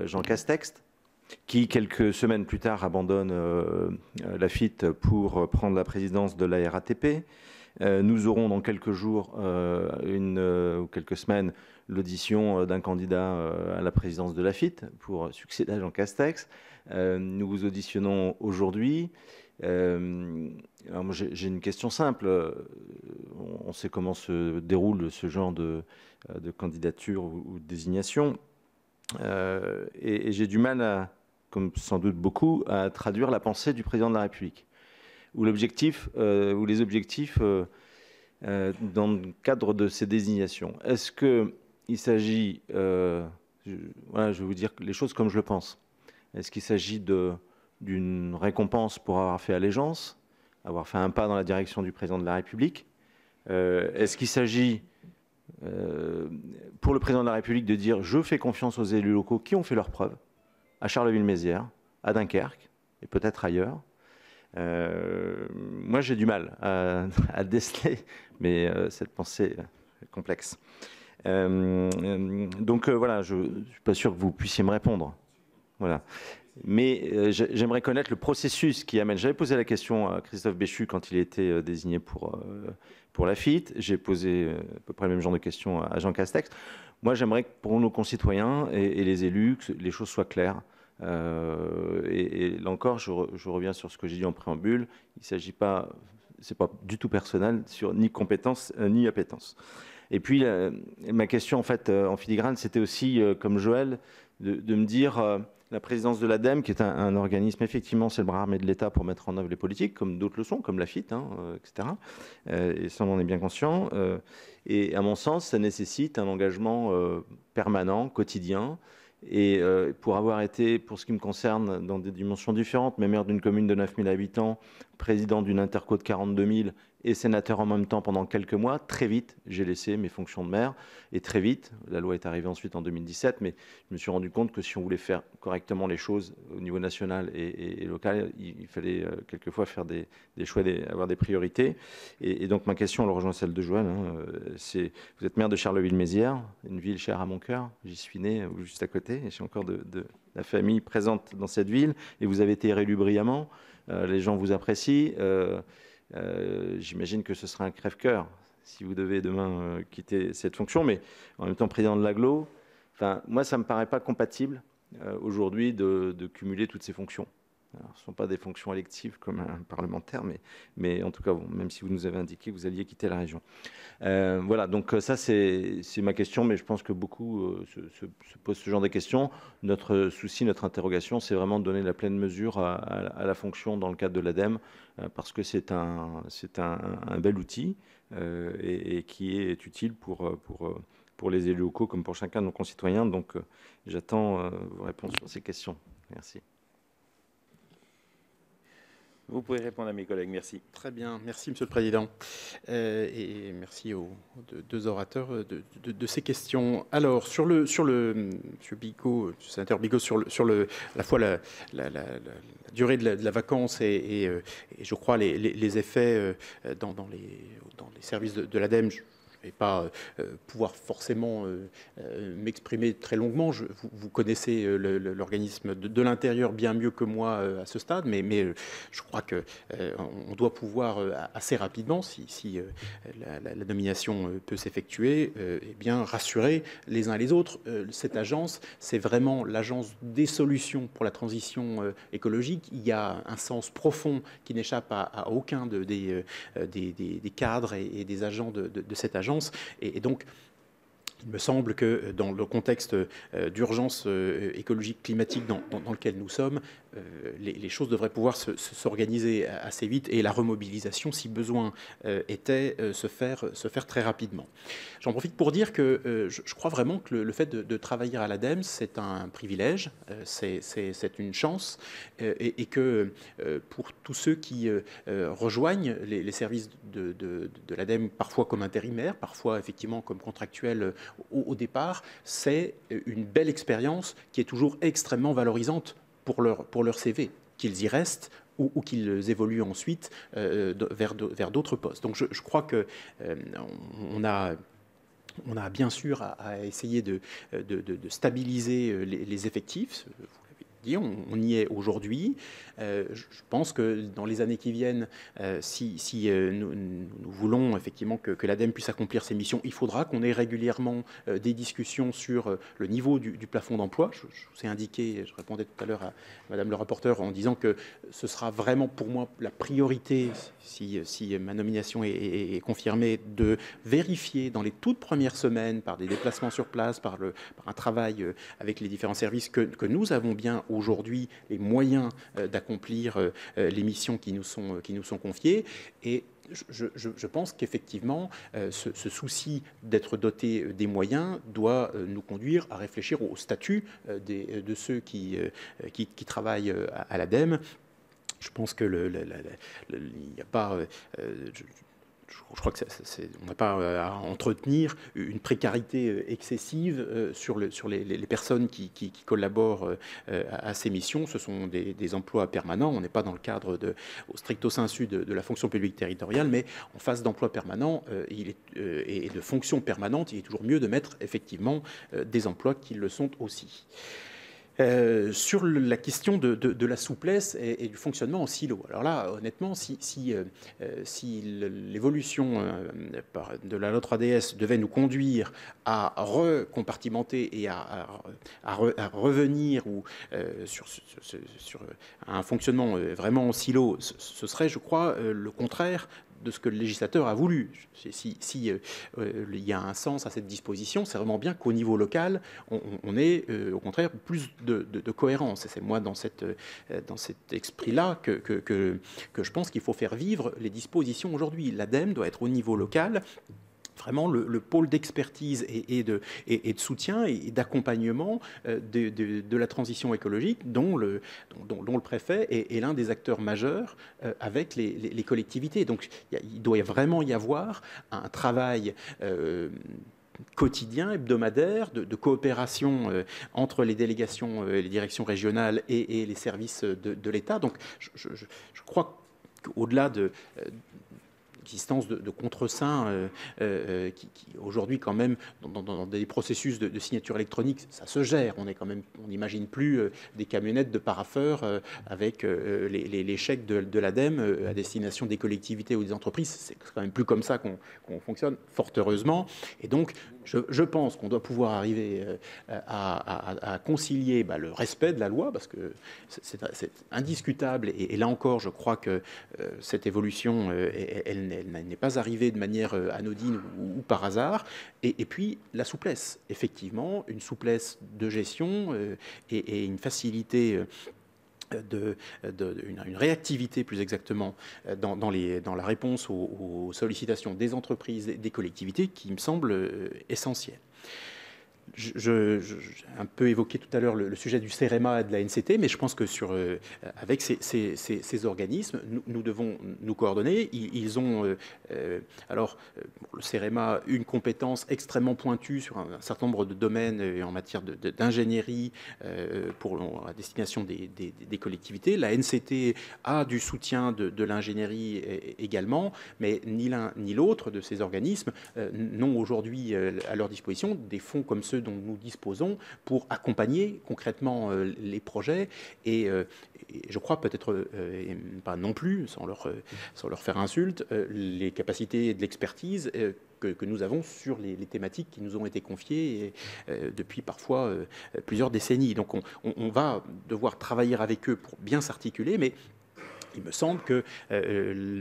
Jean Castex, qui, quelques semaines plus tard, abandonne la FIT pour prendre la présidence de la RATP. Nous aurons dans quelques jours ou quelques semaines l'audition d'un candidat à la présidence de la FIT pour succéder à Jean Castex. Nous vous auditionnons aujourd'hui. J'ai une question simple. On sait comment se déroule ce genre de candidature ou de désignation. Et j'ai du mal, comme sans doute beaucoup, à traduire la pensée du président de la République, ou l'objectif, ou les objectifs dans le cadre de ces désignations. Est-ce qu'il s'agit, voilà, je vais vous dire les choses comme je le pense. Est-ce qu'il s'agit d'une récompense pour avoir fait allégeance, avoir fait un pas dans la direction du président de la République? Est-ce qu'il s'agit pour le président de la République de dire « je fais confiance aux élus locaux qui ont fait leurs preuves » à Charleville-Mézières, à Dunkerque et peut-être ailleurs? Moi, j'ai du mal à déceler, mais cette pensée est complexe. Donc voilà, je ne suis pas sûr que vous puissiez me répondre. Voilà. Mais j'aimerais connaître le processus qui amène. J'avais posé la question à Christophe Béchu quand il était désigné pour la FIT. J'ai posé à peu près le même genre de questions à Jean Castex. Moi, j'aimerais que pour nos concitoyens et les élus, que les choses soient claires. Et là encore, je reviens sur ce que j'ai dit en préambule. Il ne s'agit pas, c'est pas du tout personnel sur ni compétence ni appétence. Et puis, ma question en fait en filigrane, c'était aussi, comme Joël, de me dire la présidence de l'ADEME, qui est un organisme, effectivement, c'est le bras armé de l'État pour mettre en œuvre les politiques, comme d'autres le sont, comme la FIT, etc. Et ça, on en est bien conscient. Et à mon sens, ça nécessite un engagement permanent, quotidien. Et pour avoir été, pour ce qui me concerne, dans des dimensions différentes, mais maire d'une commune de 9000 habitants, président d'une interco de 42 000 et sénateur en même temps pendant quelques mois, très vite, j'ai laissé mes fonctions de maire. Et très vite, la loi est arrivée ensuite en 2017, mais je me suis rendu compte que si on voulait faire correctement les choses au niveau national et local, il fallait quelquefois faire des choix, avoir des priorités. Et donc ma question, elle rejoint celle de Joël, c'est, vous êtes maire de Charleville-Mézières, une ville chère à mon cœur, j'y suis né juste à côté, et je suis encore de la famille présente dans cette ville, et vous avez été réélu brillamment, les gens vous apprécient. J'imagine que ce sera un crève-cœur si vous devez demain quitter cette fonction, mais en même temps président de l'Agglo, enfin, moi ça ne me paraît pas compatible aujourd'hui de cumuler toutes ces fonctions. Alors, ce ne sont pas des fonctions électives comme un parlementaire, mais en tout cas, bon, même si vous nous avez indiqué que vous alliez quitter la région. Voilà, donc ça c'est ma question, mais je pense que beaucoup se posent ce genre de questions. Notre souci, notre interrogation, c'est vraiment de donner la pleine mesure à la fonction dans le cadre de l'ADEME, parce que c'est un bel outil et qui est utile pour les élus locaux comme pour chacun de nos concitoyens. Donc j'attends vos réponses sur ces questions. Merci. Vous pouvez répondre à mes collègues, merci. Très bien, merci Monsieur le Président. Et merci aux deux orateurs de ces questions. Alors, sur le Monsieur Bigot, sénateur Bigot, sur à la fois la durée de la vacance et je crois les effets dans les services de l'ADEME, je ne vais pas pouvoir forcément m'exprimer très longuement. Vous connaissez l'organisme de l'intérieur bien mieux que moi à ce stade, mais je crois qu'on doit pouvoir assez rapidement, si la nomination peut s'effectuer, eh bien rassurer les uns et les autres. Cette agence, c'est vraiment l'agence des solutions pour la transition écologique. Il y a un sens profond qui n'échappe à aucun des cadres et des agents de cette agence. Et donc, Il me semble que dans le contexte d'urgence écologique climatique dans lequel nous sommes, les choses devraient pouvoir s'organiser assez vite et la remobilisation, si besoin était, se faire très rapidement. J'en profite pour dire que je crois vraiment que le fait de travailler à l'ADEME, c'est un privilège, c'est une chance, et que pour tous ceux qui rejoignent les services de l'ADEME, parfois comme intérimaires, parfois effectivement comme contractuels au départ, c'est une belle expérience qui est toujours extrêmement valorisante pour leur CV, qu'ils y restent ou qu'ils évoluent ensuite vers d'autres postes. Donc je crois que on a bien sûr à essayer de stabiliser les effectifs. On y est aujourd'hui. Je pense que dans les années qui viennent, si nous voulons effectivement que l'ADEME puisse accomplir ses missions, il faudra qu'on ait régulièrement des discussions sur le niveau du plafond d'emploi. Je vous ai indiqué, je répondais tout à l'heure à Madame le rapporteur en disant que ce sera vraiment pour moi la priorité, si ma nomination est confirmée, de vérifier dans les toutes premières semaines, par des déplacements sur place, par un travail avec les différents services, que nous avons bien aujourd'hui les moyens d'accomplir les missions qui nous sont confiées. Et je pense qu'effectivement, ce souci d'être doté des moyens doit nous conduire à réfléchir au statut de ceux qui travaillent à l'ADEME. Je pense que il n'y a pas... Je crois qu'on n'a pas à entretenir une précarité excessive sur les personnes qui collaborent à ces missions. Ce sont des emplois permanents. On n'est pas dans le cadre au stricto sensu de la fonction publique territoriale, mais en face d'emplois permanents et de fonctions permanentes, il est toujours mieux de mettre effectivement des emplois qui le sont aussi. Sur la question de la souplesse et du fonctionnement en silo. Alors là, honnêtement, si l'évolution de la loi 3DS devait nous conduire à recompartimenter et à revenir sur un fonctionnement vraiment en silo, ce serait, je crois, le contraire de ce que le législateur a voulu. Si il y a un sens à cette disposition, c'est vraiment bien qu'au niveau local, on ait au contraire plus de cohérence. Et c'est moi dans cet esprit-là que je pense qu'il faut faire vivre les dispositions aujourd'hui. L'ADEME doit être au niveau local vraiment le pôle d'expertise et de soutien et d'accompagnement de la transition écologique dont le préfet est l'un des acteurs majeurs avec les collectivités. Donc il doit vraiment y avoir un travail quotidien, hebdomadaire, de coopération entre les délégations, les directions régionales et les services de l'État. Donc je crois qu'au-delà de l'existence de contre-seins qui aujourd'hui quand même dans des processus de signature électronique, ça se gère. On n'imagine plus des camionnettes de parapheurs avec les chèques de l'ADEME à destination des collectivités ou des entreprises. C'est quand même plus comme ça qu'on fonctionne, fort heureusement. Et donc je pense qu'on doit pouvoir arriver à concilier le respect de la loi, parce que c'est indiscutable. Et là encore, je crois que cette évolution, elle n'est pas arrivée de manière anodine ou par hasard. Et puis la souplesse, effectivement, une souplesse de gestion et une facilité une réactivité plus exactement dans la réponse aux sollicitations des entreprises et des collectivités qui me semble essentielle. J'ai un peu évoqué tout à l'heure le sujet du CEREMA et de la NCT, mais je pense que avec ces organismes, nous devons nous coordonner. Ils ont, le CEREMA, une compétence extrêmement pointue sur un certain nombre de domaines en matière d'ingénierie pour la destination des collectivités. La NCT a du soutien de l'ingénierie également, mais ni l'un ni l'autre de ces organismes n'ont aujourd'hui à leur disposition des fonds comme ceux dont nous disposons pour accompagner concrètement les projets et je crois peut-être pas non plus, sans leur faire insulte, les capacités de l'expertise que nous avons sur les thématiques qui nous ont été confiées depuis parfois plusieurs décennies. Donc on va devoir travailler avec eux pour bien s'articuler, mais il me semble que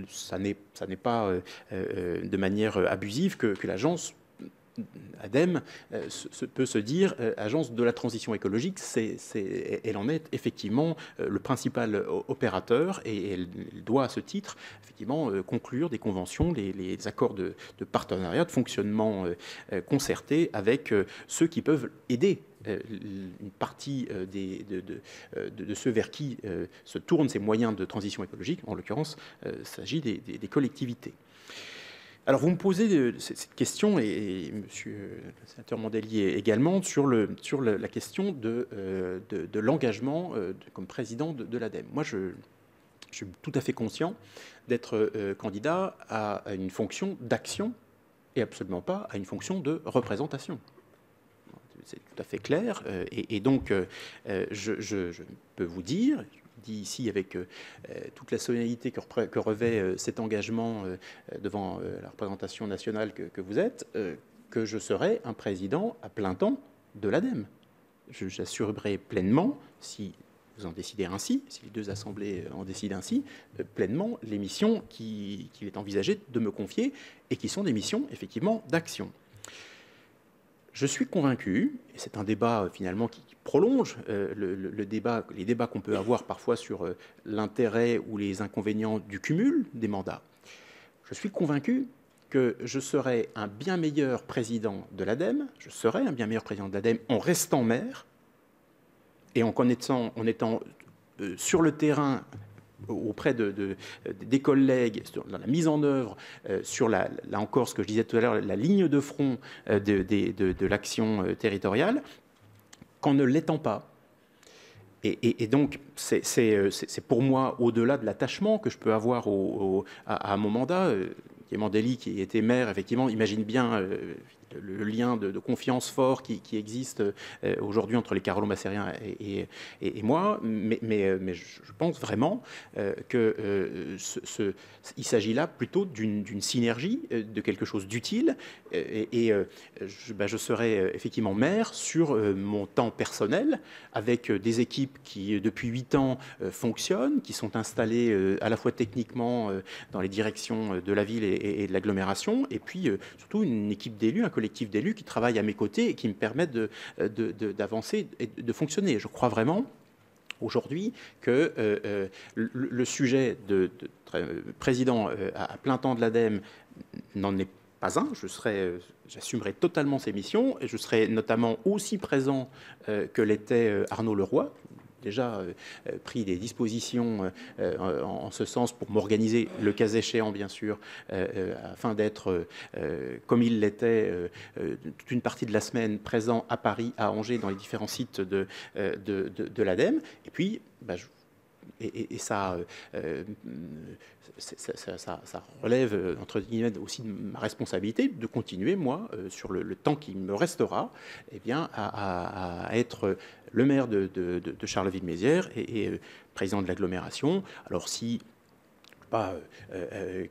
ça n'est pas de manière abusive que l'agence ADEME peut se dire agence de la transition écologique. Elle en est effectivement le principal opérateur et elle doit à ce titre effectivement conclure des conventions, les accords de partenariat, de fonctionnement concerté avec ceux qui peuvent aider une partie de ceux vers qui se tournent ces moyens de transition écologique. En l'occurrence, il s'agit des collectivités. Alors, vous me posez cette question, et monsieur le sénateur Mandelli également, sur la question de l'engagement comme président de l'ADEME. Moi, je suis tout à fait conscient d'être candidat à une fonction d'action et absolument pas à une fonction de représentation. C'est tout à fait clair. Et donc, je peux vous dire, dit ici avec toute la solennité que revêt cet engagement devant la représentation nationale que vous êtes, que je serai un président à plein temps de l'ADEME. J'assurerai pleinement, si vous en décidez ainsi, si les deux assemblées en décident ainsi, pleinement les missions qu'il est envisagé de me confier et qui sont des missions effectivement d'action. Je suis convaincu, et c'est un débat finalement qui prolonge les débats qu'on peut avoir parfois sur l'intérêt ou les inconvénients du cumul des mandats. Je suis convaincu que je serai un bien meilleur président de l'ADEME, en restant maire et en étant sur le terrain auprès des collègues, dans la mise en œuvre, sur là encore ce que je disais tout à l'heure, la ligne de front de l'action territoriale, qu'en ne l'étant pas. Et donc, c'est pour moi, au-delà de l'attachement que je peux avoir à mon mandat, Mandelli, qui était maire, effectivement, imagine bien le lien de confiance fort qui existe aujourd'hui entre les Carolo-Massériens et moi, mais je pense vraiment qu'il s'agit là plutôt d'une synergie, de quelque chose d'utile, je serai effectivement maire sur mon temps personnel, avec des équipes qui, depuis 8 ans, fonctionnent, qui sont installées à la fois techniquement dans les directions de la ville et de l'agglomération, et puis surtout une équipe d'élus, un collectif d'élus qui travaillent à mes côtés et qui me permettent d'avancer et de fonctionner. Je crois vraiment aujourd'hui que le sujet de président à plein temps de l'ADEME n'en est pas un. J'assumerai totalement ces missions et je serai notamment aussi présent que l'était Arnaud Leroy, déjà pris des dispositions en ce sens pour m'organiser, le cas échéant bien sûr, afin d'être, comme il l'était, toute une partie de la semaine présent à Paris, à Angers, dans les différents sites de l'ADEME. Et puis, ça relève, entre guillemets, aussi de ma responsabilité de continuer, moi, sur le temps qui me restera, à être le maire de Charleville-Mézières et président de l'agglomération. Alors si pas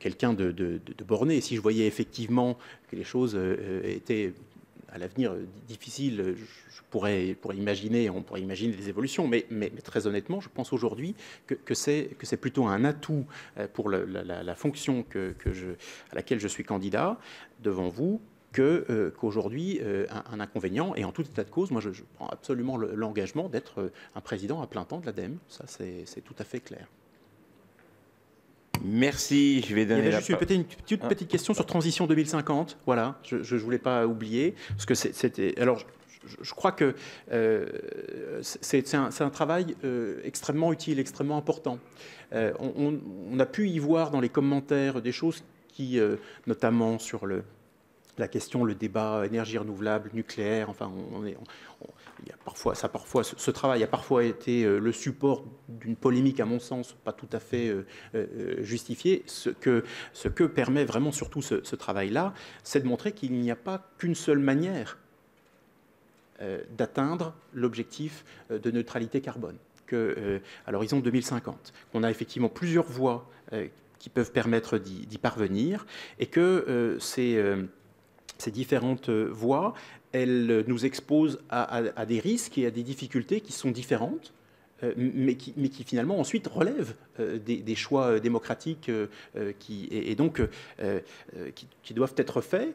quelqu'un de borné, si je voyais effectivement que les choses étaient à l'avenir difficiles, on pourrait imaginer des évolutions, mais très honnêtement, je pense aujourd'hui que c'est plutôt un atout pour la fonction à laquelle je suis candidat devant vous, qu'aujourd'hui un inconvénient. Et en tout état de cause, moi je prends absolument l'engagement d'être un président à plein temps de l'ADEME. Ça, c'est tout à fait clair. Merci. Je vais donner Il y avait juste une petite question sur Transition 2050. Voilà, je ne voulais pas oublier. Parce que c'était. Alors, je crois que c'est un travail extrêmement utile, extrêmement important. On a pu y voir dans les commentaires des choses qui, notamment sur la question, le débat énergie renouvelable, nucléaire, enfin, ce travail a parfois été le support d'une polémique, à mon sens, pas tout à fait justifiée. Ce que permet vraiment surtout ce travail-là, c'est de montrer qu'il n'y a pas qu'une seule manière d'atteindre l'objectif de neutralité carbone, à l'horizon 2050. On a effectivement plusieurs voies qui peuvent permettre d'y parvenir, et que ces différentes voies, elles nous exposent à des risques et à des difficultés qui sont différentes. mais qui finalement ensuite relèvent des choix démocratiques qui doivent être faits.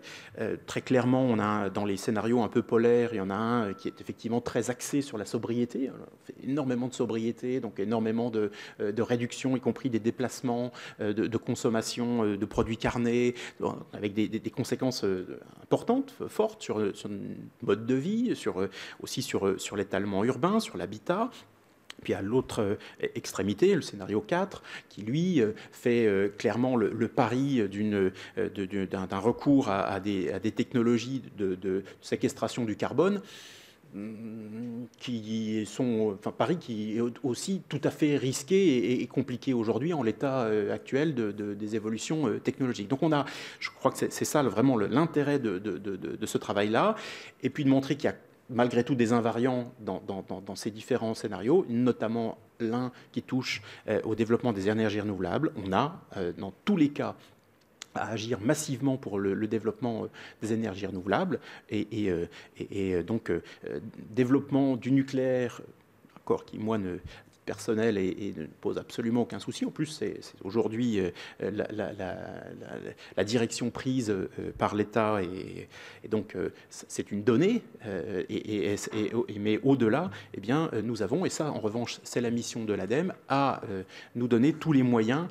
Très clairement, on a dans les scénarios un peu polaires, il y en a un qui est effectivement très axé sur la sobriété. On fait énormément de sobriété, donc énormément de réduction, y compris des déplacements, de consommation de produits carnés, avec des conséquences importantes, fortes sur le mode de vie, aussi sur l'étalement urbain, sur l'habitat. Puis à l'autre extrémité, le scénario 4, qui lui fait clairement le pari d'un recours à des technologies de séquestration du carbone, qui sont, pari qui est aussi tout à fait risqué et compliqué aujourd'hui en l'état actuel des évolutions technologiques. Donc je crois que c'est ça vraiment l'intérêt de ce travail-là, et puis de montrer qu'il y a malgré tout des invariants dans ces différents scénarios, notamment l'un qui touche au développement des énergies renouvelables. On a, dans tous les cas, à agir massivement pour le développement des énergies renouvelables et donc développement du nucléaire, encore qui, moi, personnel et ne pose absolument aucun souci. En plus, c'est aujourd'hui la direction prise par l'État et donc c'est une donnée. Mais au-delà, eh bien, nous avons, et ça en revanche c'est la mission de l'ADEME, à nous donner tous les moyens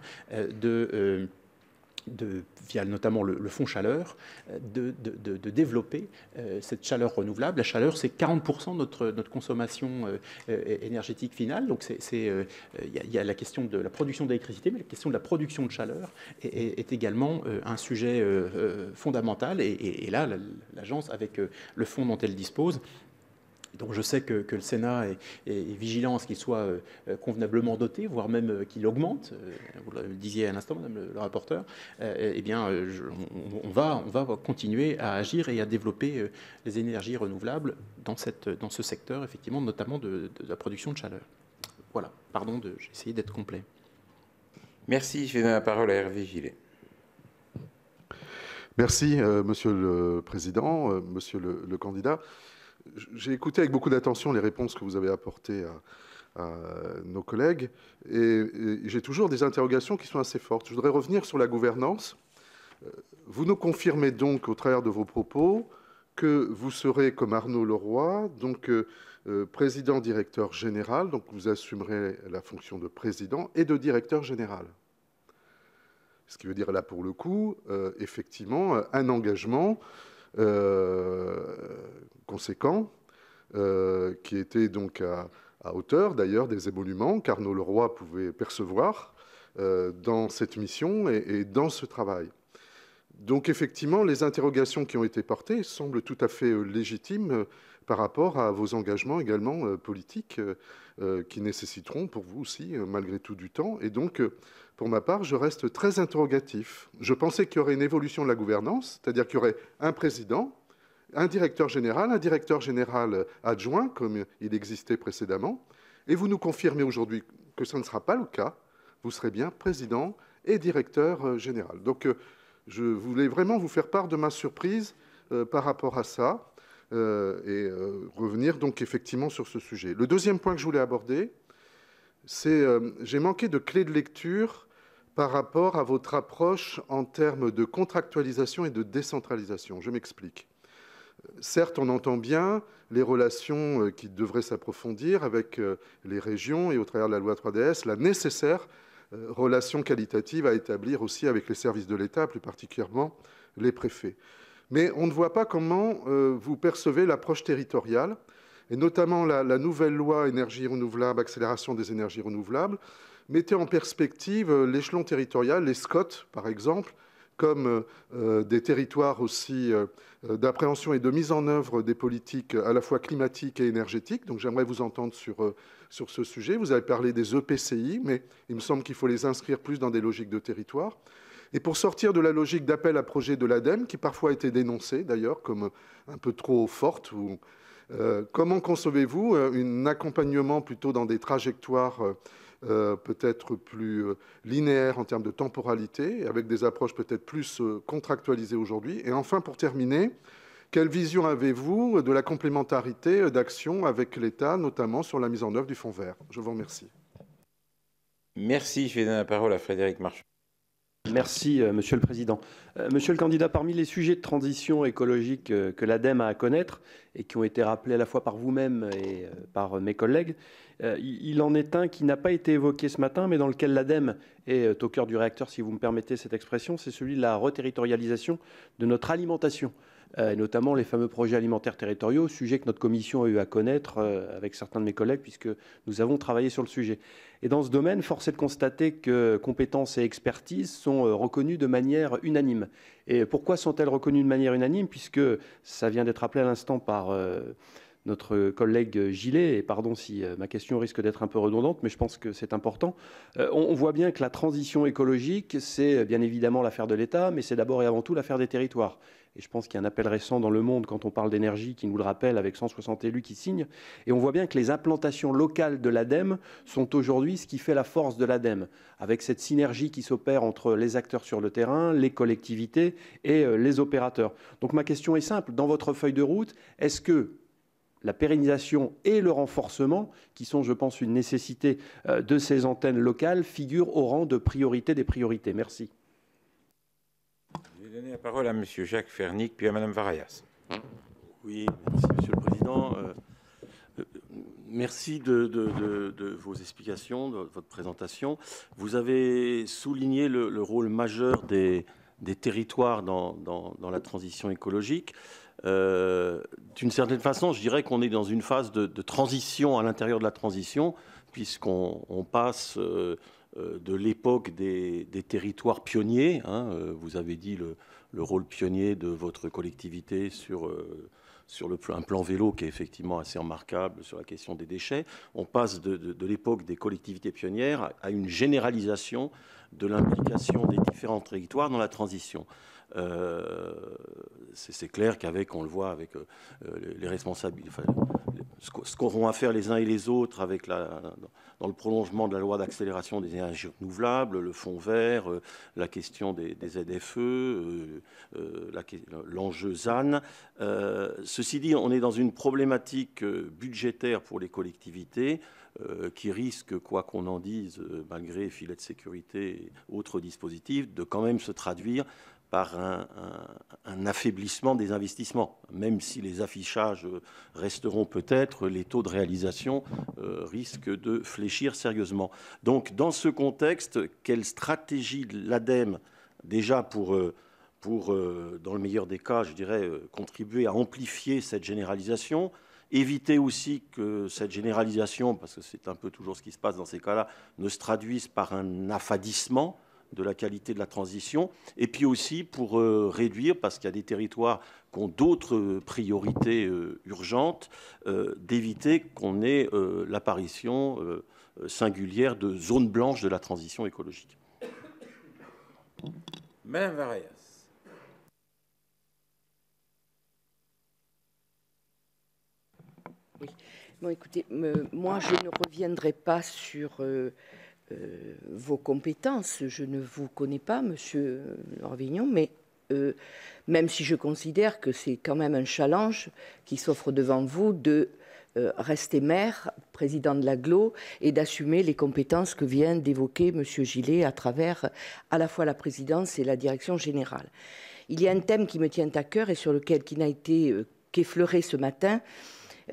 via notamment le fonds chaleur, de développer cette chaleur renouvelable. La chaleur, c'est 40% de notre consommation énergétique finale. Donc, il y a la question de la production d'électricité, mais la question de la production de chaleur est également un sujet fondamental. Et là, l'agence, avec le fonds dont elle dispose, donc je sais que le Sénat est vigilant à ce qu'il soit convenablement doté, voire même qu'il augmente. Vous le disiez à l'instant, Madame le rapporteur. Eh bien, on va continuer à agir et à développer les énergies renouvelables dans ce secteur, effectivement, notamment de la production de chaleur. Voilà. Pardon, j'ai essayé d'être complet. Merci. Je vais donner la parole à Hervé Gillet. Merci, Monsieur le Président, Monsieur le candidat. J'ai écouté avec beaucoup d'attention les réponses que vous avez apportées à nos collègues et j'ai toujours des interrogations qui sont assez fortes. Je voudrais revenir sur la gouvernance. Vous nous confirmez donc au travers de vos propos que vous serez comme Arnaud Leroy, donc président-directeur général, donc vous assumerez la fonction de président et de directeur général. Ce qui veut dire là pour le coup, effectivement, un engagement conséquent, qui était donc à hauteur d'ailleurs des émoluments qu'Arnaud Leroy pouvait percevoir dans cette mission et dans ce travail. Donc effectivement, les interrogations qui ont été portées semblent tout à fait légitimes par rapport à vos engagements également politiques qui nécessiteront pour vous aussi, malgré tout, du temps. Et donc, pour ma part, je reste très interrogatif. Je pensais qu'il y aurait une évolution de la gouvernance, c'est-à-dire qu'il y aurait un président, un directeur général adjoint, comme il existait précédemment, et vous nous confirmez aujourd'hui que ce ne sera pas le cas. Vous serez bien président et directeur général. Donc, je voulais vraiment vous faire part de ma surprise par rapport à ça et revenir donc effectivement sur ce sujet. Le deuxième point que je voulais aborder, c'est j'ai manqué de clé de lecture par rapport à votre approche en termes de contractualisation et de décentralisation. Je m'explique. Certes, on entend bien les relations qui devraient s'approfondir avec les régions et au travers de la loi 3DS, la nécessaire relation qualitative à établir aussi avec les services de l'État, plus particulièrement les préfets. Mais on ne voit pas comment vous percevez l'approche territoriale, et notamment la nouvelle loi énergie renouvelable, accélération des énergies renouvelables, mettait en perspective l'échelon territorial, les SCOT par exemple, comme des territoires aussi d'appréhension et de mise en œuvre des politiques à la fois climatiques et énergétiques. Donc j'aimerais vous entendre sur ce sujet. Vous avez parlé des EPCI, mais il me semble qu'il faut les inscrire plus dans des logiques de territoire. Et pour sortir de la logique d'appel à projet de l'ADEME, qui parfois a été dénoncée d'ailleurs comme un peu trop forte, comment concevez-vous un accompagnement plutôt dans des trajectoires peut-être plus linéaires en termes de temporalité, avec des approches peut-être plus contractualisées aujourd'hui? Et enfin, pour terminer, Quelle vision avez-vous de la complémentarité d'actions avec l'État, notamment sur la mise en œuvre du Fonds vert? Je vous remercie. Merci. Je vais donner la parole à Frédéric Marchand. Merci, Monsieur le Président. Monsieur le candidat, parmi les sujets de transition écologique que l'ADEME a à connaître et qui ont été rappelés à la fois par vous-même et par mes collègues, il en est un qui n'a pas été évoqué ce matin, mais dans lequel l'ADEME est au cœur du réacteur, si vous me permettez cette expression, c'est celui de la reterritorialisation de notre alimentation, notamment les fameux projets alimentaires territoriaux, sujet que notre commission a eu à connaître avec certains de mes collègues, puisque nous avons travaillé sur le sujet. Et dans ce domaine, force est de constater que compétences et expertise sont reconnues de manière unanime. Et pourquoi sont-elles reconnues de manière unanime? Puisque ça vient d'être rappelé à l'instant par notre collègue Gillet, et pardon si ma question risque d'être un peu redondante, mais je pense que c'est important. On voit bien que la transition écologique, c'est bien évidemment l'affaire de l'État, mais c'est d'abord et avant tout l'affaire des territoires. Et je pense qu'il y a un appel récent dans Le Monde, quand on parle d'énergie, qui nous le rappelle, avec 160 élus qui signent. Et on voit bien que les implantations locales de l'ADEME sont aujourd'hui ce qui fait la force de l'ADEME, avec cette synergie qui s'opère entre les acteurs sur le terrain, les collectivités et les opérateurs. Donc ma question est simple. Dans votre feuille de route, est-ce que la pérennisation et le renforcement, qui sont, je pense, une nécessité de ces antennes locales, figurent au rang de priorité des priorités? Merci. Je vais donner la parole à M. Jacques Fernic, puis à Mme Varayas. Oui, merci, Monsieur le Président. Merci de vos explications, de votre présentation. Vous avez souligné le rôle majeur des territoires dans la transition écologique. D'une certaine façon, je dirais qu'on est dans une phase de transition à l'intérieur de la transition, puisqu'on passe de l'époque des territoires pionniers. Vous avez dit le rôle pionnier de votre collectivité sur un plan vélo qui est effectivement assez remarquable sur la question des déchets. On passe de l'époque des collectivités pionnières à une généralisation de l'implication des différents territoires dans la transition. C'est clair qu'avec, on le voit avec les responsables, enfin, ce qu'auront à faire les uns et les autres avec dans le prolongement de la loi d'accélération des énergies renouvelables, le fonds vert, la question des ZFE, l'enjeu ZAN. Ceci dit, on est dans une problématique budgétaire pour les collectivités qui risque, quoi qu'on en dise, malgré filet de sécurité et autres dispositifs, de quand même se traduire par un affaiblissement des investissements. Même si les affichages resteront peut-être, les taux de réalisation risquent de fléchir sérieusement. Donc, dans ce contexte, quelle stratégie de l'ADEME, déjà pour, dans le meilleur des cas, je dirais, contribuer à amplifier cette généralisation, éviter aussi que cette généralisation, parce que c'est un peu toujours ce qui se passe dans ces cas-là, ne se traduise par un affadissement de la qualité de la transition, et puis aussi pour réduire, parce qu'il y a des territoires qui ont d'autres priorités urgentes, d'éviter qu'on ait l'apparition singulière de zones blanches de la transition écologique. Madame Varayas. Oui. Bon, écoutez, moi, je ne reviendrai pas sur vos compétences. Je ne vous connais pas, Monsieur Ravignon, mais même si je considère que c'est quand même un challenge qui s'offre devant vous de rester maire, président de l'Agglo, et d'assumer les compétences que vient d'évoquer Monsieur Gillet à travers à la fois la présidence et la direction générale. Il y a un thème qui me tient à cœur et sur lequel qui n'a été qu'effleuré ce matin. Tout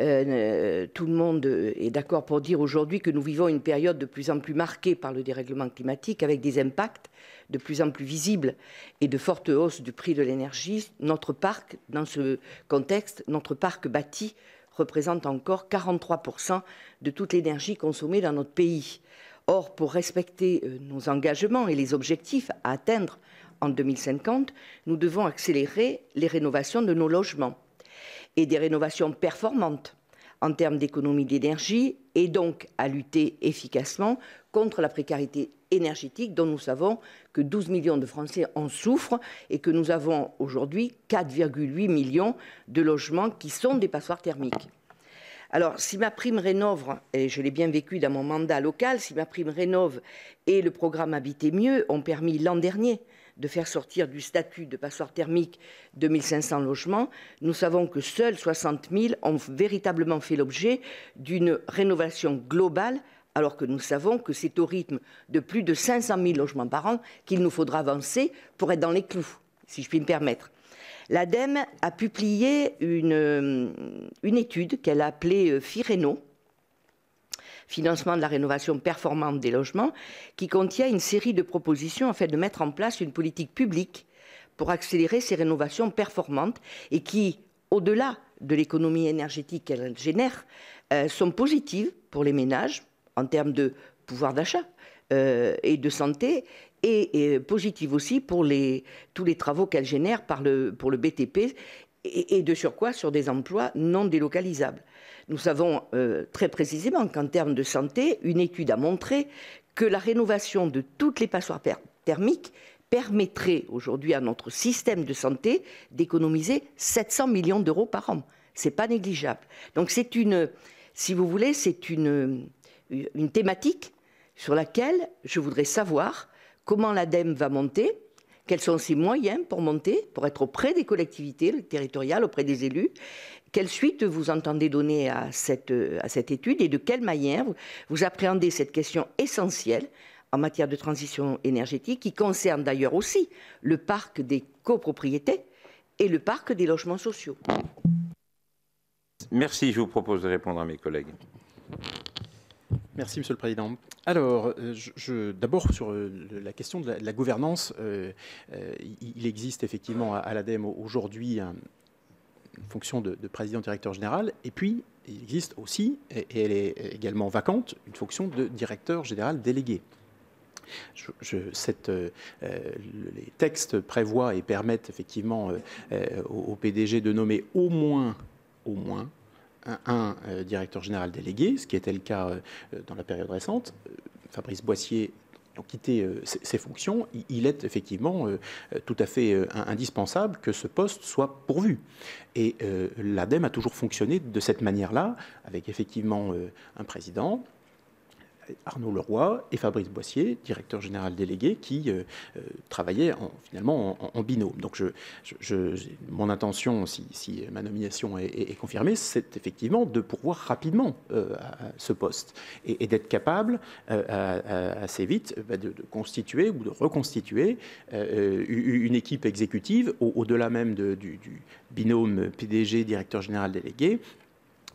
le monde est d'accord pour dire aujourd'hui que nous vivons une période de plus en plus marquée par le dérèglement climatique, avec des impacts de plus en plus visibles et de fortes hausses du prix de l'énergie. Notre parc, dans ce contexte, notre parc bâti représente encore 43% de toute l'énergie consommée dans notre pays. Or, pour respecter nos engagements et les objectifs à atteindre en 2050, nous devons accélérer les rénovations de nos logements et des rénovations performantes en termes d'économie d'énergie et donc à lutter efficacement contre la précarité énergétique dont nous savons que 12 millions de Français en souffrent et que nous avons aujourd'hui 4,8 millions de logements qui sont des passoires thermiques. Alors, si ma prime Rénov', et je l'ai bien vécu dans mon mandat local, si ma prime Rénov' et le programme Habiter mieux ont permis l'an dernier de faire sortir du statut de passoire thermique 2500 logements, nous savons que seuls 60 000 ont véritablement fait l'objet d'une rénovation globale, alors que nous savons que c'est au rythme de plus de 500 000 logements par an qu'il nous faudra avancer pour être dans les clous, si je puis me permettre. L'ADEME a publié une étude qu'elle a appelée FIRENO, Financement de la rénovation performante des logements, qui contient une série de propositions afin de mettre en place une politique publique pour accélérer ces rénovations performantes et qui, au-delà de l'économie énergétique qu'elles génèrent, sont positives pour les ménages en termes de pouvoir d'achat et de santé, et positives aussi pour tous les travaux qu'elles génèrent pour le BTP et de surcroît sur des emplois non délocalisables. Nous savons très précisément qu'en termes de santé, une étude a montré que la rénovation de toutes les passoires thermiques permettrait aujourd'hui à notre système de santé d'économiser 700 millions d'euros par an. Ce n'est pas négligeable. Donc c'est si vous voulez, c'est une thématique sur laquelle je voudrais savoir comment l'ADEME va monter, quels sont ses moyens pour monter, pour être auprès des collectivités territoriales, auprès des élus, quelle suite vous entendez donner à cette étude et de quelle manière vous appréhendez cette question essentielle en matière de transition énergétique qui concerne d'ailleurs aussi le parc des copropriétés et le parc des logements sociaux. Merci, je vous propose de répondre à mes collègues. Merci, Monsieur le Président. Alors, d'abord, sur la question de la gouvernance, il existe effectivement à l'ADEME aujourd'hui une fonction de président-directeur général, et puis il existe aussi, et elle est également vacante, une fonction de directeur général délégué. Les textes prévoient et permettent effectivement au PDG de nommer au moins un directeur général délégué, ce qui était le cas dans la période récente. Fabrice Boissier a quitté ses fonctions. Il est effectivement tout à fait indispensable que ce poste soit pourvu. Et l'ADEME a toujours fonctionné de cette manière-là, avec effectivement un président, Arnaud Leroy, et Fabrice Boissier, directeur général délégué, qui travaillaient finalement en binôme. Donc mon intention, si ma nomination est confirmée, c'est effectivement de pourvoir rapidement à ce poste et d'être capable assez vite de constituer ou de reconstituer une équipe exécutive au-delà même du binôme PDG, directeur général délégué,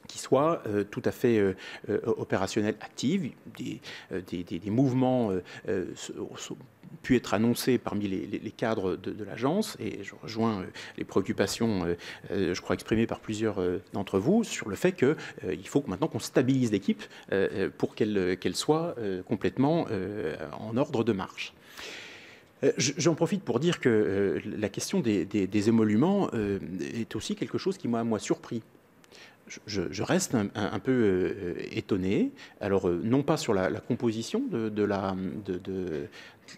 qui soit tout à fait opérationnelle, active. Des mouvements ont pu être annoncés parmi les cadres de l'agence, et je rejoins les préoccupations, je crois, exprimées par plusieurs d'entre vous sur le fait qu'il faut maintenant qu'on stabilise l'équipe pour qu'elle soit complètement en ordre de marche. J'en profite pour dire que la question des émoluments est aussi quelque chose qui m'a, moi, surpris. Je reste un peu étonné, alors non pas sur la composition de la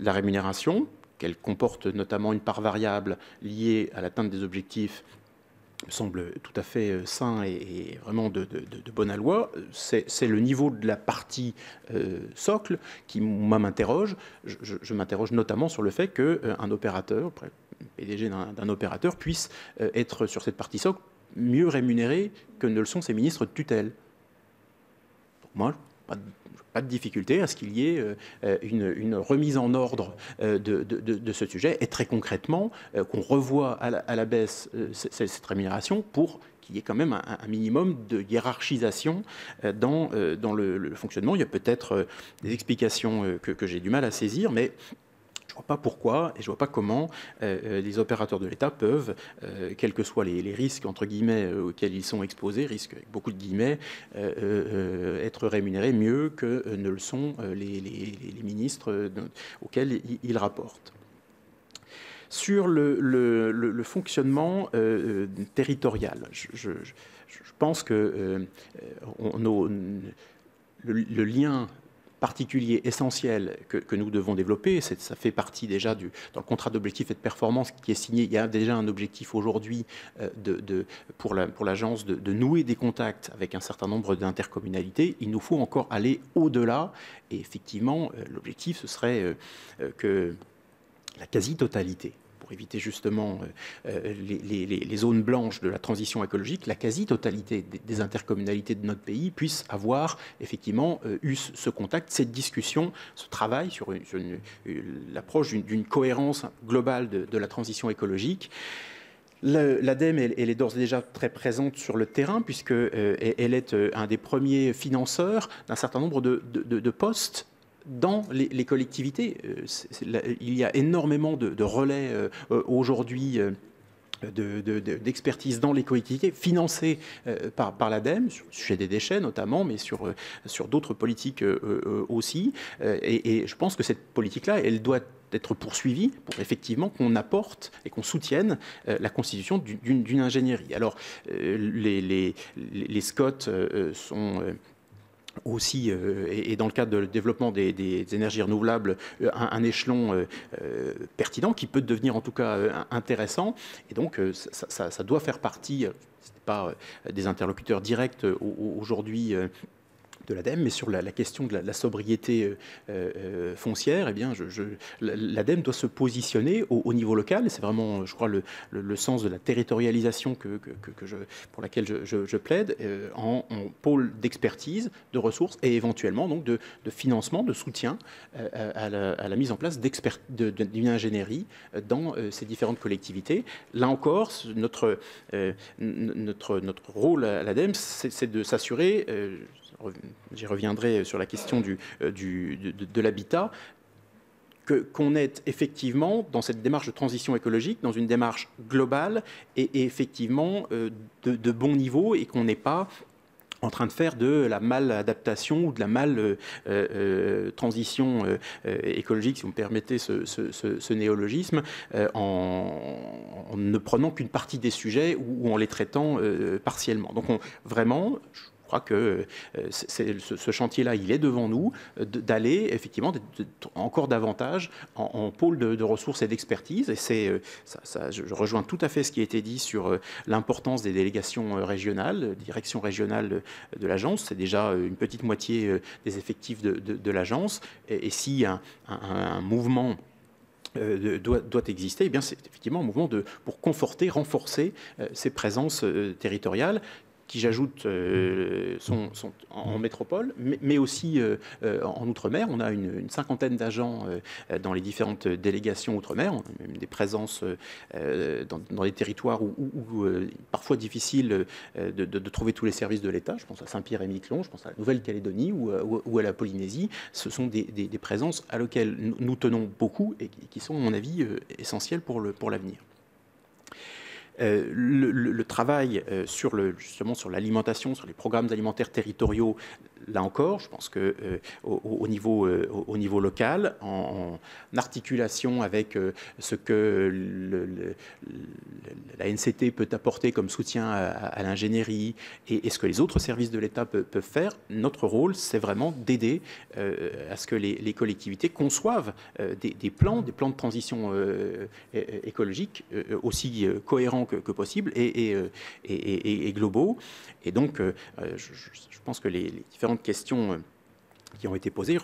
rémunération, qu'elle comporte notamment une part variable liée à l'atteinte des objectifs, me semble tout à fait sain et vraiment de bonne aloi. C'est le niveau de la partie socle qui m'interroge. Je m'interroge notamment sur le fait qu'un opérateur, le PDG d'un opérateur, puisse être sur cette partie socle mieux rémunérés que ne le sont ses ministres de tutelle. Pour moi, pas de difficulté à ce qu'il y ait une remise en ordre de ce sujet, et très concrètement qu'on revoie à la baisse cette rémunération pour qu'il y ait quand même un minimum de hiérarchisation dans le fonctionnement. Il y a peut-être des explications que j'ai du mal à saisir, mais je ne vois pas pourquoi et je ne vois pas comment les opérateurs de l'État peuvent, quels que soient les risques, entre guillemets, auxquels ils sont exposés, risques avec beaucoup de guillemets, être rémunérés mieux que ne le sont les ministres auxquels ils rapportent. Sur le fonctionnement territorial, je pense que le lien particulier, essentiel que nous devons développer, ça fait partie déjà dans le contrat d'objectifs et de performance qui est signé. Il y a déjà un objectif aujourd'hui pour l'agence de nouer des contacts avec un certain nombre d'intercommunalités. Il nous faut encore aller au-delà, et effectivement l'objectif ce serait qu'il la quasi-totalité, pour éviter justement les zones blanches de la transition écologique, la quasi-totalité des intercommunalités de notre pays puissent avoir effectivement eu ce contact, cette discussion, ce travail sur l'approche d'une cohérence globale de la transition écologique. L'ADEME, elle est d'ores et déjà très présente sur le terrain, puisqu'elle est un des premiers financeurs d'un certain nombre de postes dans les collectivités. Il y a énormément de relais aujourd'hui d'expertise dans les collectivités, financés par l'ADEME, sur le sujet des déchets notamment, mais sur d'autres politiques aussi. Et je pense que cette politique-là, elle doit être poursuivie pour effectivement qu'on apporte et qu'on soutienne la constitution d'une ingénierie. Alors, les SCOT sont aussi, et dans le cadre de développement des énergies renouvelables, un échelon pertinent qui peut devenir en tout cas intéressant. Et donc, ça doit faire partie, ce n'est pas des interlocuteurs directs aujourd'hui de l'ADEME, mais sur la question de la sobriété foncière, eh bien, l'ADEME doit se positionner au niveau local. Et c'est vraiment, je crois, le sens de la territorialisation pour laquelle je plaide, en pôle d'expertise, de ressources et éventuellement donc de financement, de soutien à la mise en place d'une ingénierie dans ces différentes collectivités. Là encore, notre rôle à l'ADEME, c'est de s'assurer, j'y reviendrai sur la question de l'habitat, qu'on est effectivement dans cette démarche de transition écologique, dans une démarche globale et effectivement de bon niveau, et qu'on n'est pas en train de faire de la mal-adaptation ou de la mal-transition écologique, si vous me permettez ce néologisme, en ne prenant qu'une partie des sujets ou en les traitant partiellement. Donc vraiment, je crois que ce chantier-là, il est devant nous, d'aller effectivement encore davantage en pôle de ressources et d'expertise. Et je rejoins tout à fait ce qui a été dit sur l'importance des délégations régionales, direction régionale de l'agence. C'est déjà une petite moitié des effectifs de l'agence. Et si un mouvement doit exister, eh bien c'est effectivement un mouvement pour conforter, renforcer ces présences territoriales, qui, j'ajoute, sont en métropole, mais aussi en Outre-mer. On a une cinquantaine d'agents dans les différentes délégations Outre-mer. On a même des présences dans les territoires où parfois difficile de trouver tous les services de l'État. Je pense à Saint-Pierre-et-Miquelon, je pense à la Nouvelle-Calédonie ou à la Polynésie. Ce sont des présences à lesquelles nous tenons beaucoup et qui sont, à mon avis, essentielles pour l'avenir. Le travail justement sur l'alimentation, sur les programmes alimentaires territoriaux, là encore, je pense que au niveau local, en articulation avec ce que la NCT peut apporter comme soutien à l'ingénierie et ce que les autres services de l'État peuvent faire, notre rôle, c'est vraiment d'aider à ce que les collectivités conçoivent des plans de transition écologique aussi cohérents que possible et globaux. Et donc, je pense que les différentes questions qui ont été posées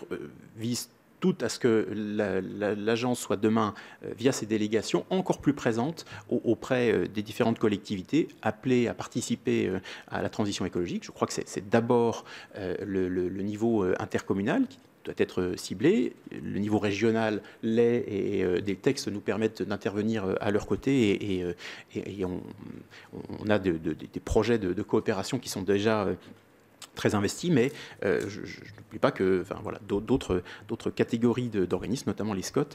visent toutes à ce que l'agence soit demain, via ses délégations, encore plus présente auprès des différentes collectivités appelées à participer à la transition écologique. Je crois que c'est d'abord le niveau intercommunal qui doit être ciblé. Le niveau régional l'est, et des textes nous permettent d'intervenir à leur côté, et on a des projets de coopération qui sont déjà très investis, mais je n'oublie pas que d'autres catégories d'organismes, notamment les SCOT,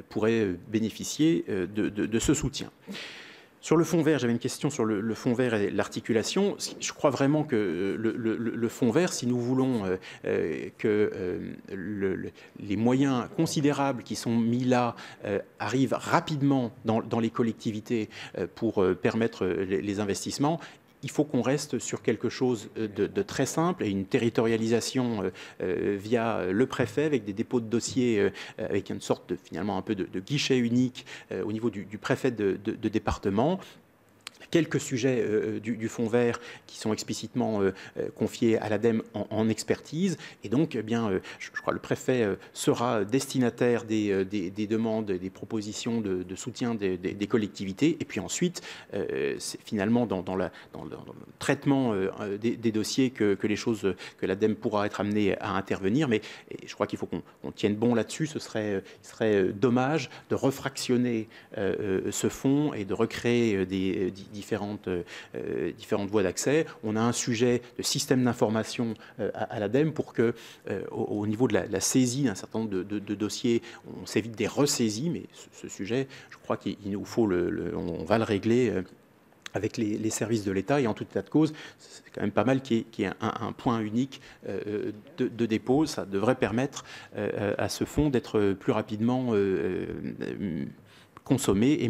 pourraient bénéficier de ce soutien. Sur le fonds vert, j'avais une question sur le fonds vert et l'articulation. Je crois vraiment que le fonds vert, si nous voulons que les moyens considérables qui sont mis là arrivent rapidement dans les collectivités pour permettre les investissements, il faut qu'on reste sur quelque chose de très simple et une territorialisation via le préfet, avec des dépôts de dossiers, avec une sorte finalement un peu de guichet unique au niveau du préfet de département. La quelques sujets du fonds vert qui sont explicitement confiés à l'ADEME en expertise. Et donc, eh bien, je crois que le préfet sera destinataire des demandes, des propositions de soutien des collectivités. Et puis ensuite, c'est finalement dans le traitement des dossiers que l'ADEME pourra être amené à intervenir. Mais je crois qu'il faut qu'on tienne bon là-dessus. Ce serait dommage de refractionner ce fonds et de recréer des différentes voies d'accès. On a un sujet de système d'information à l'ADEME pour que, au niveau de la saisie d'un certain nombre de dossiers, on s'évite des ressaisies. Mais ce sujet, je crois qu'il nous faut on va le régler avec les services de l'État. Et en tout état de cause, c'est quand même pas mal qu'il y ait un point unique de dépôt. Ça devrait permettre à ce fonds d'être plus rapidement consommé et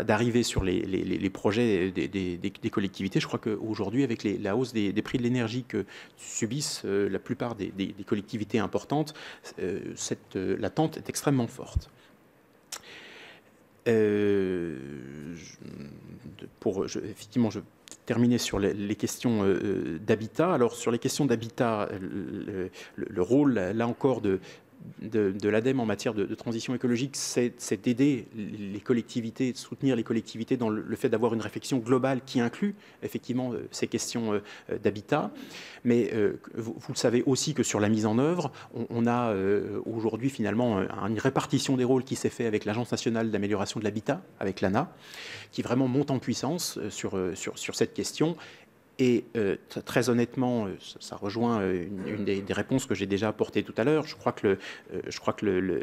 d'arriver sur les projets des collectivités. Je crois qu'aujourd'hui, avec la hausse des prix de l'énergie que subissent la plupart des collectivités importantes, l'attente est extrêmement forte. Effectivement, je terminer sur les questions d'habitat. Alors, sur les questions d'habitat, le rôle, là encore, de l'ADEME en matière de transition écologique, c'est d'aider les collectivités, de soutenir les collectivités dans le fait d'avoir une réflexion globale qui inclut effectivement ces questions d'habitat. Mais vous le savez aussi que sur la mise en œuvre, on a aujourd'hui finalement une répartition des rôles qui s'est fait avec l'Agence nationale d'amélioration de l'habitat, avec l'ANA, qui vraiment monte en puissance sur cette question. Et très honnêtement, ça rejoint une des réponses que j'ai déjà apportées tout à l'heure. Je crois que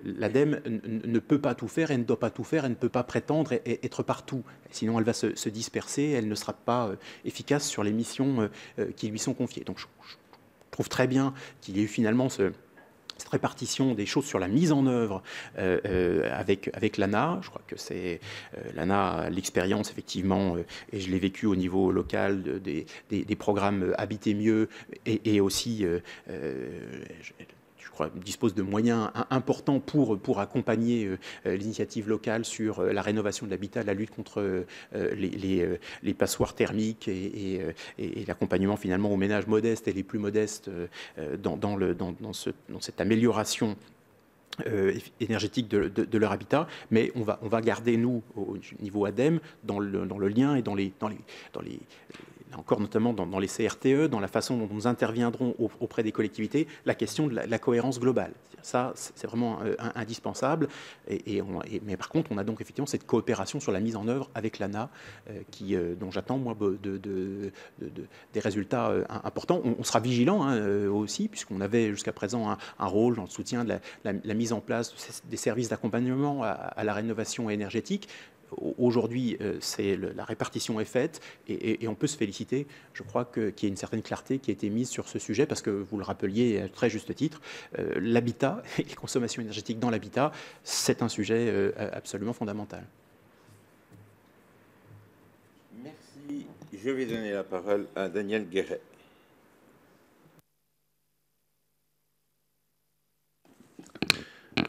l'ADEME ne peut pas tout faire, elle ne doit pas tout faire, elle ne peut pas prétendre être partout. Sinon, elle va se disperser, elle ne sera pas efficace sur les missions qui lui sont confiées. Donc, je trouve très bien qu'il y ait eu finalement cette répartition des choses sur la mise en œuvre avec l'ANA. Je crois que l'ANA a l'expérience, effectivement, et je l'ai vécu au niveau local, des programmes Habiter mieux et aussi, je crois, dispose de moyens importants pour accompagner l'initiative locale sur la rénovation de l'habitat, la lutte contre les passoires thermiques et l'accompagnement finalement aux ménages modestes et les plus modestes dans cette amélioration énergétique de leur habitat. Mais on va garder, nous, au niveau ADEME, dans le lien et dans les encore notamment dans les CRTE, dans la façon dont nous interviendrons auprès des collectivités, la question de la cohérence globale. Ça, c'est vraiment indispensable. Mais par contre, on a donc effectivement cette coopération sur la mise en œuvre avec l'ANA, dont j'attends, moi, des résultats importants. On sera vigilant aussi, puisqu'on avait jusqu'à présent un rôle dans le soutien de la mise en place des services d'accompagnement à la rénovation énergétique. Aujourd'hui, la répartition est faite et on peut se féliciter, je crois, qu'il y ait une certaine clarté qui a été mise sur ce sujet parce que, vous le rappeliez à très juste titre, l'habitat et les consommations énergétiques dans l'habitat, c'est un sujet absolument fondamental. Merci. Je vais donner la parole à Daniel Guéret.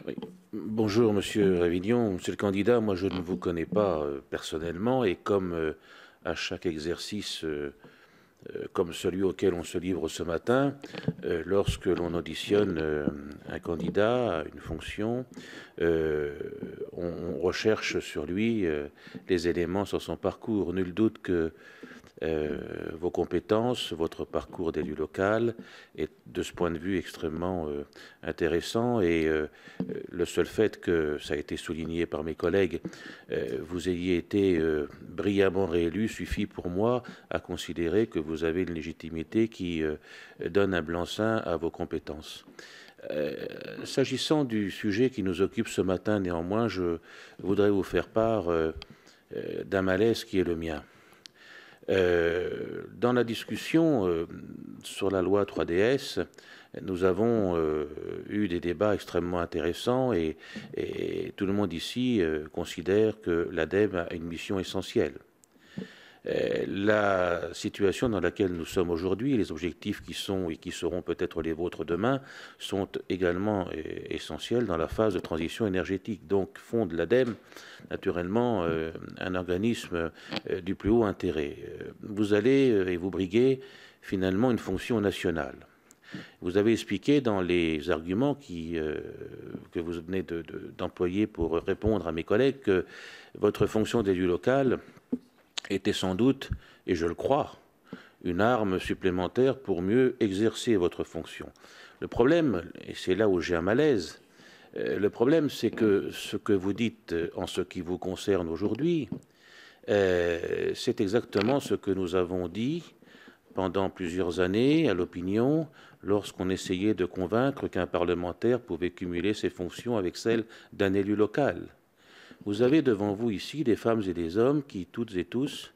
Oui. Bonjour, Monsieur Révillon. Monsieur le candidat, moi je ne vous connais pas personnellement et comme à chaque exercice, comme celui auquel on se livre ce matin, lorsque l'on auditionne un candidat à une fonction, on recherche sur lui les éléments sur son parcours. Nul doute que vos compétences, votre parcours d'élu local est de ce point de vue extrêmement intéressant et le seul fait que, ça a été souligné par mes collègues, vous ayez été brillamment réélu suffit pour moi à considérer que vous avez une légitimité qui donne un blanc-seing à vos compétences. S'agissant du sujet qui nous occupe ce matin, néanmoins, je voudrais vous faire part d'un malaise qui est le mien. Dans la discussion sur la loi 3DS, nous avons eu des débats extrêmement intéressants et tout le monde ici considère que l'ADEME a une mission essentielle. La situation dans laquelle nous sommes aujourd'hui, les objectifs qui sont et qui seront peut-être les vôtres demain, sont également essentiels dans la phase de transition énergétique. Donc, font de l'ADEME, naturellement, un organisme du plus haut intérêt. Vous allez et vous briguez finalement une fonction nationale. Vous avez expliqué dans les arguments que vous venez d'employer pour répondre à mes collègues que votre fonction d'élu local était sans doute, et je le crois, une arme supplémentaire pour mieux exercer votre fonction. Le problème, et c'est là où j'ai un malaise, le problème c'est que ce que vous dites en ce qui vous concerne aujourd'hui, c'est exactement ce que nous avons dit pendant plusieurs années à l'opinion lorsqu'on essayait de convaincre qu'un parlementaire pouvait cumuler ses fonctions avec celles d'un élu local. Vous avez devant vous ici des femmes et des hommes qui, toutes et tous,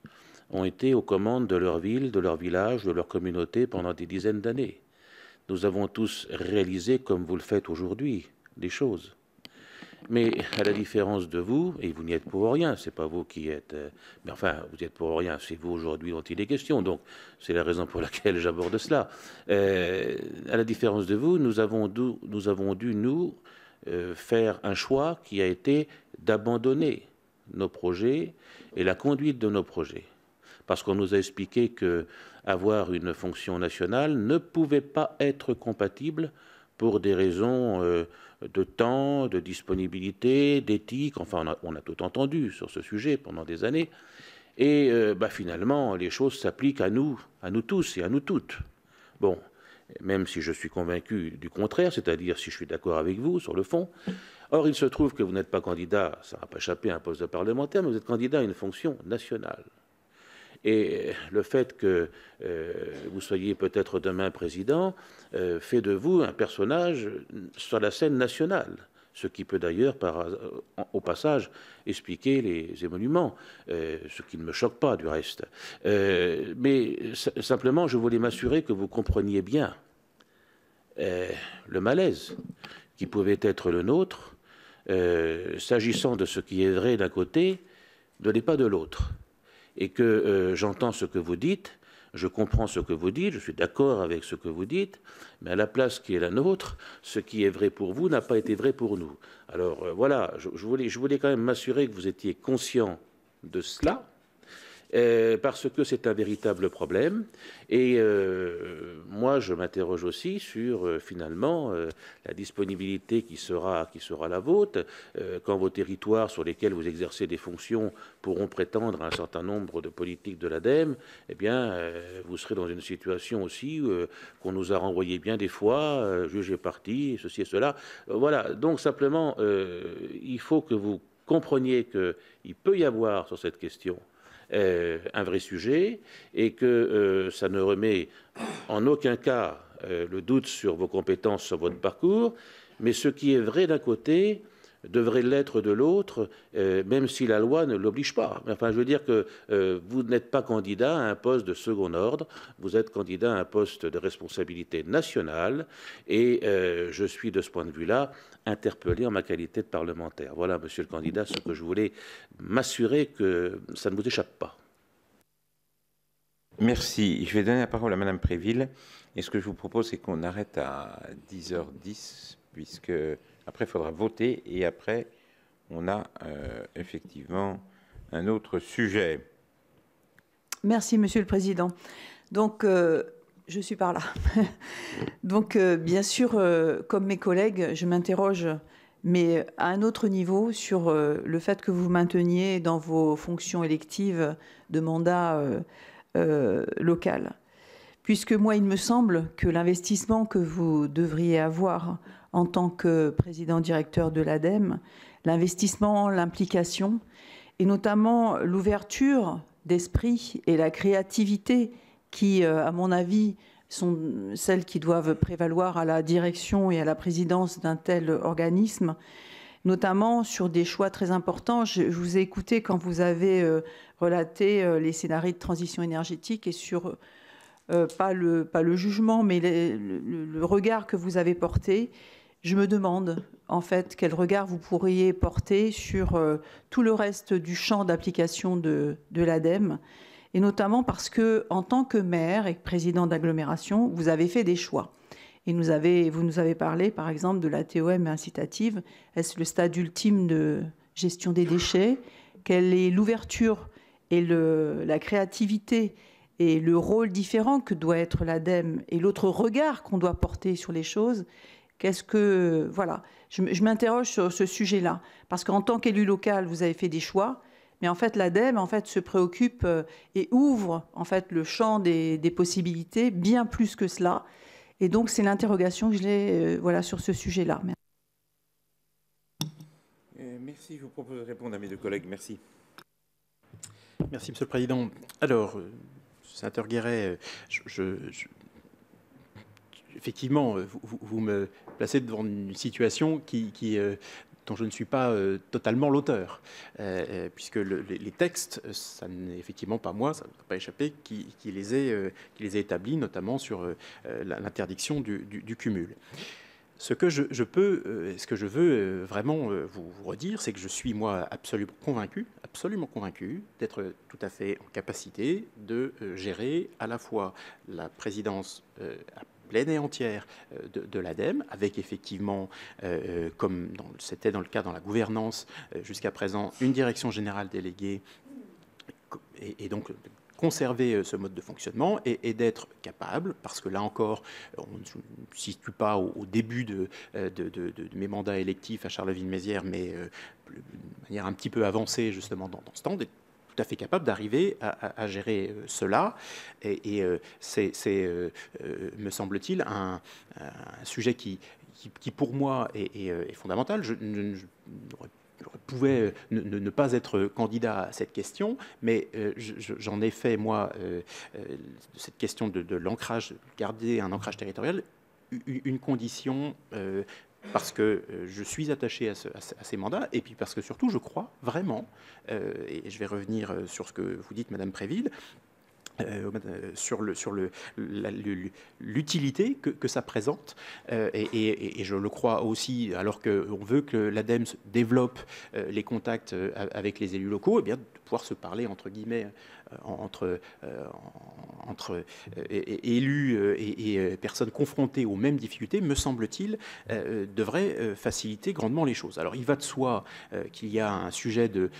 ont été aux commandes de leur ville, de leur village, de leur communauté pendant des dizaines d'années. Nous avons tous réalisé, comme vous le faites aujourd'hui, des choses. Mais à la différence de vous, et vous n'y êtes pour rien, c'est pas vous qui êtes... mais enfin, vous n'y êtes pour rien, c'est vous aujourd'hui dont il est question, donc c'est la raison pour laquelle j'aborde cela. À la différence de vous, nous avons dû, nous, faire un choix qui a été d'abandonner nos projets et la conduite de nos projets. Parce qu'on nous a expliqué que avoir une fonction nationale ne pouvait pas être compatible pour des raisons de temps, de disponibilité, d'éthique, enfin on a tout entendu sur ce sujet pendant des années, et finalement les choses s'appliquent à nous tous et à nous toutes. Bon, même si je suis convaincu du contraire, c'est-à-dire si je suis d'accord avec vous sur le fond. Or, il se trouve que vous n'êtes pas candidat, ça n'a pas échappé à un poste de parlementaire, mais vous êtes candidat à une fonction nationale. Et le fait que vous soyez peut-être demain président fait de vous un personnage sur la scène nationale, ce qui peut d'ailleurs, au passage, expliquer les émoluments, ce qui ne me choque pas du reste. Mais simplement, je voulais m'assurer que vous compreniez bien le malaise qui pouvait être le nôtre, s'agissant de ce qui est vrai d'un côté, ne l'est pas de l'autre. Et que j'entends ce que vous dites, je comprends ce que vous dites, je suis d'accord avec ce que vous dites, mais à la place qui est la nôtre, ce qui est vrai pour vous n'a pas été vrai pour nous. Alors voilà, je voulais quand même m'assurer que vous étiez conscient de cela, parce que c'est un véritable problème. Et moi, je m'interroge aussi sur, finalement, la disponibilité qui sera la vôtre, quand vos territoires sur lesquels vous exercez des fonctions pourront prétendre à un certain nombre de politiques de l'ADEME, eh bien, vous serez dans une situation aussi qu'on nous a renvoyé bien des fois, jugé parti, ceci et cela. Voilà, donc simplement, il faut que vous compreniez qu'il peut y avoir sur cette question un vrai sujet et que ça ne remet en aucun cas le doute sur vos compétences, sur votre parcours, mais ce qui est vrai d'un côté devrait l'être de l'autre, même si la loi ne l'oblige pas. Enfin, je veux dire que vous n'êtes pas candidat à un poste de second ordre, vous êtes candidat à un poste de responsabilité nationale, et je suis de ce point de vue-là interpellé en ma qualité de parlementaire. Voilà, monsieur le candidat, ce que je voulais m'assurer que ça ne vous échappe pas. Merci. Je vais donner la parole à madame Préville. Et ce que je vous propose, c'est qu'on arrête à 10h10, puisque après, il faudra voter, et après, on a effectivement un autre sujet. Merci, Monsieur le Président. Donc, je suis par là. Donc, bien sûr, comme mes collègues, je m'interroge, mais à un autre niveau, sur le fait que vous mainteniez dans vos fonctions électives de mandat local. Puisque moi, il me semble que l'investissement que vous devriez avoir en tant que président-directeur de l'ADEME, l'investissement, l'implication, et notamment l'ouverture d'esprit et la créativité qui, à mon avis, sont celles qui doivent prévaloir à la direction et à la présidence d'un tel organisme, notamment sur des choix très importants. Je vous ai écouté quand vous avez relaté les scénarios de transition énergétique et sur, pas le jugement, mais le regard que vous avez porté. Je me demande, en fait, quel regard vous pourriez porter sur tout le reste du champ d'application de l'ADEME et notamment parce que, en tant que maire et président d'agglomération, vous avez fait des choix. Et vous nous avez parlé, par exemple, de la TOM incitative. Est-ce le stade ultime de gestion des déchets? Quelle est l'ouverture et la créativité et le rôle différent que doit être l'ADEME et l'autre regard qu'on doit porter sur les choses? Voilà, je m'interroge sur ce sujet-là. Parce qu'en tant qu'élu local, vous avez fait des choix. Mais en fait, l'ADEME se préoccupe et ouvre en fait, le champ des possibilités bien plus que cela. Et donc, c'est l'interrogation que j'ai voilà, sur ce sujet-là. Merci. Je vous propose de répondre à mes deux collègues. Merci. Merci, Monsieur le Président. Alors, sénateur Guéret, effectivement, vous me placez devant une situation dont je ne suis pas totalement l'auteur, puisque les textes, ça n'est effectivement pas moi, ça ne peut pas échapper, qui les ai établis, notamment sur l'interdiction du cumul. Ce que je veux vraiment vous redire, c'est que je suis, moi, absolument convaincu d'être tout à fait en capacité de gérer à la fois la présidence pleine et entière de l'ADEME, avec effectivement, comme c'était dans le cas dans la gouvernance jusqu'à présent, une direction générale déléguée, et donc conserver ce mode de fonctionnement et d'être capable, parce que là encore, on ne se situe pas au début de mes mandats électifs à Charleville-Mézières, mais de manière un petit peu avancée justement dans ce temps, d'être tout à fait capable d'arriver à gérer cela. Et c'est me semble-t-il, un sujet qui pour moi est fondamental. Je pouvais ne pas être candidat à cette question, mais j'en ai fait, moi, de cette question de l'ancrage, garder un ancrage territorial, une condition, parce que je suis attaché à ces mandats, et puis parce que surtout, je crois vraiment, et je vais revenir sur ce que vous dites, Madame Préville, sur l'utilité que ça présente, et je le crois aussi, alors qu'on veut que l'ADEME développe les contacts avec les élus locaux, et bien de pouvoir se parler entre guillemets entre élus et personnes confrontées aux mêmes difficultés, me semble-t-il, devrait faciliter grandement les choses. Alors il va de soi qu'il y a un sujet de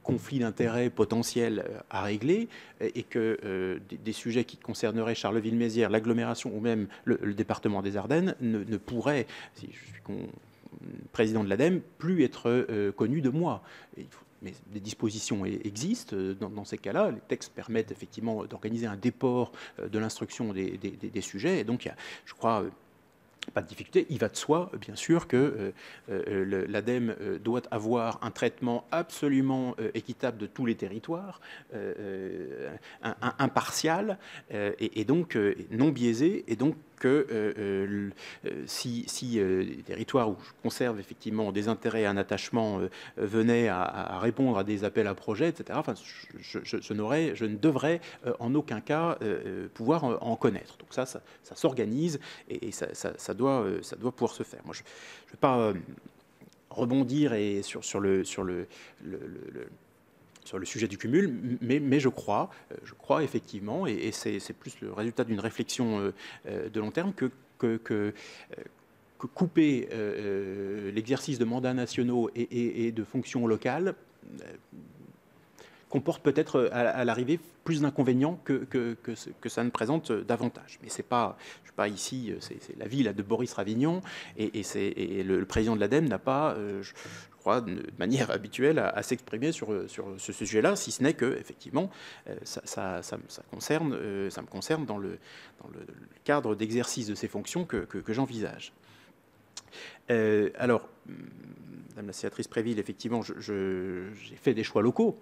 conflit d'intérêts potentiel à régler, et que des sujets qui concerneraient Charleville-Mézières, l'agglomération ou même le département des Ardennes ne pourraient, si je suis président de l'ADEME, plus être connus de moi. Mais des dispositions existent dans ces cas-là. Les textes permettent effectivement d'organiser un déport de l'instruction des sujets. Et donc, il y a, je crois, pas de difficulté. Il va de soi, bien sûr, que l'ADEME doit avoir un traitement absolument équitable de tous les territoires, impartial, et donc non biaisé, et donc que si des territoires où je conserve effectivement des intérêts et un attachement venaient à répondre à des appels à projets, etc., enfin, je ne devrais en aucun cas pouvoir en connaître. Donc ça s'organise, et ça doit pouvoir se faire. Moi, je ne vais pas rebondir sur le sujet du cumul, mais je crois effectivement, et c'est plus le résultat d'une réflexion de long terme, que couper l'exercice de mandats nationaux et de fonctions locales comporte peut-être à l'arrivée plus d'inconvénients que ça ne présente davantage. Mais je ne suis pas ici, c'est la ville de Boris Ravignon, et le président de l'ADEME n'a pas, je crois, de manière habituelle à s'exprimer sur ce sujet-là, si ce n'est que, effectivement, ça me concerne dans le cadre d'exercice de ces fonctions que j'envisage. Alors, Madame la sénatrice Préville, effectivement, j'ai fait des choix locaux,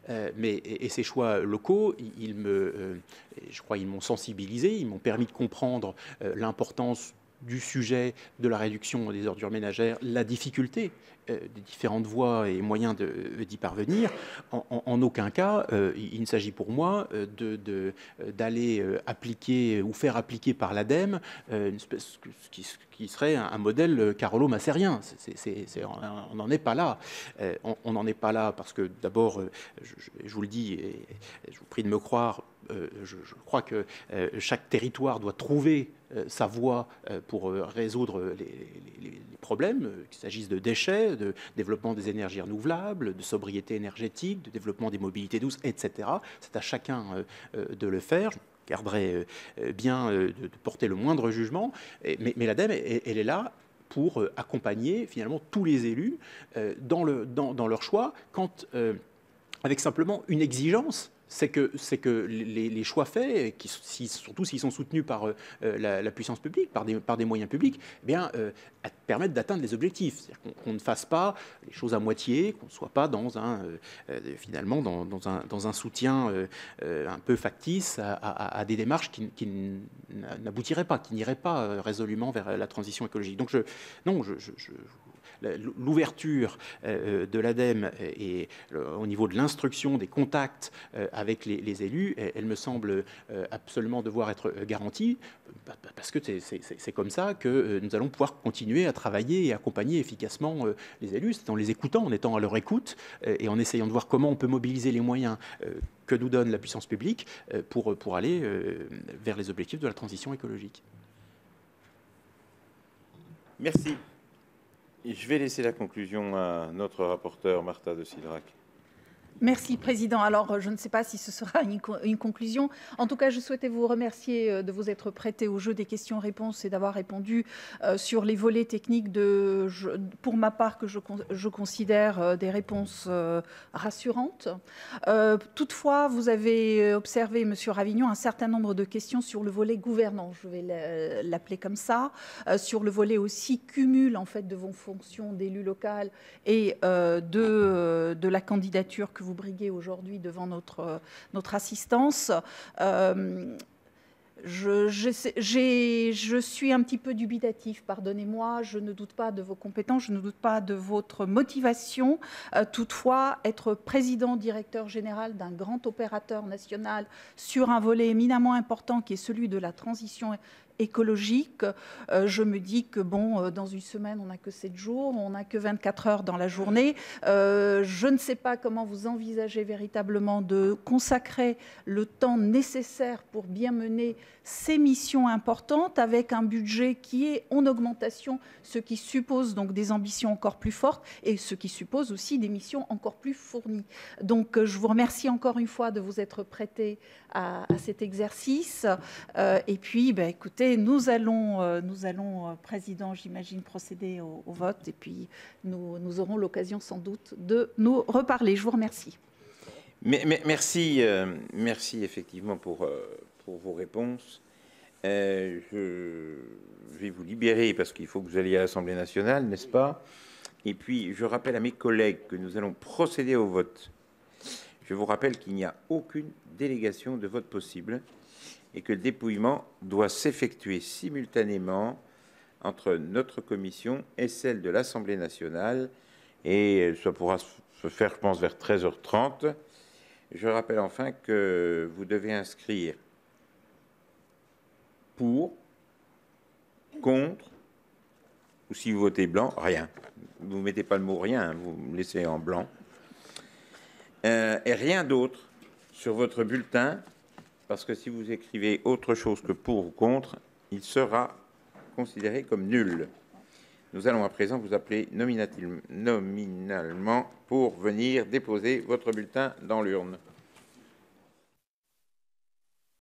et ces choix locaux, je crois, ils m'ont sensibilisé, ils m'ont permis de comprendre l'importance du sujet de la réduction des ordures ménagères, la difficulté des différentes voies et moyens d'y parvenir. En aucun cas, il ne s'agit pour moi d'aller appliquer ou faire appliquer par l'ADEME qui serait un modèle carolo-massérien. On n'en est pas là. On n'en est pas là parce que d'abord, je vous le dis et je vous prie de me croire, je crois que chaque territoire doit trouver sa voie pour résoudre les problèmes, qu'il s'agisse de déchets, de développement des énergies renouvelables, de sobriété énergétique, de développement des mobilités douces, etc. C'est à chacun de le faire. Je garderai bien de porter le moindre jugement, mais l'ADEME, elle est là pour accompagner finalement tous les élus dans leur choix, avec simplement une exigence. C'est que les choix faits, surtout s'ils sont soutenus par la puissance publique, par des moyens publics, eh bien, permettent d'atteindre les objectifs. C'est-à-dire qu'on ne fasse pas les choses à moitié, qu'on ne soit pas finalement dans un soutien un peu factice à des démarches qui n'aboutiraient pas, qui n'iraient pas résolument vers la transition écologique. Donc l'ouverture de l'ADEME et au niveau de l'instruction, des contacts avec les élus, elle me semble absolument devoir être garantie, parce que c'est comme ça que nous allons pouvoir continuer à travailler et accompagner efficacement les élus. C'est en les écoutant, en étant à leur écoute et en essayant de voir comment on peut mobiliser les moyens que nous donne la puissance publique pour aller vers les objectifs de la transition écologique. Merci. Je vais laisser la conclusion à notre rapporteur, Marta de Cidrac. Merci, Président. Alors, je ne sais pas si ce sera une conclusion. En tout cas, je souhaitais vous remercier de vous être prêté au jeu des questions-réponses et d'avoir répondu sur les volets techniques pour ma part, que je considère des réponses rassurantes. Toutefois, vous avez observé, Monsieur Ravignon, un certain nombre de questions sur le volet gouvernance, je vais l'appeler comme ça, sur le volet aussi cumul, en fait, de vos fonctions d'élu local et de la candidature que vous briguez aujourd'hui devant notre assistance. Je suis un petit peu dubitatif, pardonnez-moi, je ne doute pas de vos compétences, je ne doute pas de votre motivation. Toutefois, être président, directeur général d'un grand opérateur national sur un volet éminemment important qui est celui de la transition écologique, je me dis que bon, dans une semaine, on n'a que 7 jours, on n'a que 24 heures dans la journée. Je ne sais pas comment vous envisagez véritablement de consacrer le temps nécessaire pour bien mener ces missions importantes avec un budget qui est en augmentation, ce qui suppose donc des ambitions encore plus fortes et ce qui suppose aussi des missions encore plus fournies. Donc, je vous remercie encore une fois de vous être prêté à cet exercice. Et puis, écoutez, nous allons, Président, j'imagine, procéder au vote et puis nous aurons l'occasion sans doute de nous reparler. Je vous remercie. Merci effectivement pour vos réponses. Je vais vous libérer parce qu'il faut que vous alliez à l'Assemblée nationale, n'est-ce pas? Et puis, je rappelle à mes collègues que nous allons procéder au vote. Je vous rappelle qu'il n'y a aucune délégation de vote possible et que le dépouillement doit s'effectuer simultanément entre notre commission et celle de l'Assemblée nationale, et ça pourra se faire, je pense, vers 13h30. Je rappelle enfin que vous devez inscrire pour, contre, ou si vous votez blanc, rien. Vous ne mettez pas le mot rien, vous me laissez en blanc. Et rien d'autre sur votre bulletin, parce que si vous écrivez autre chose que pour ou contre, il sera considéré comme nul. Nous allons à présent vous appeler nominalement pour venir déposer votre bulletin dans l'urne.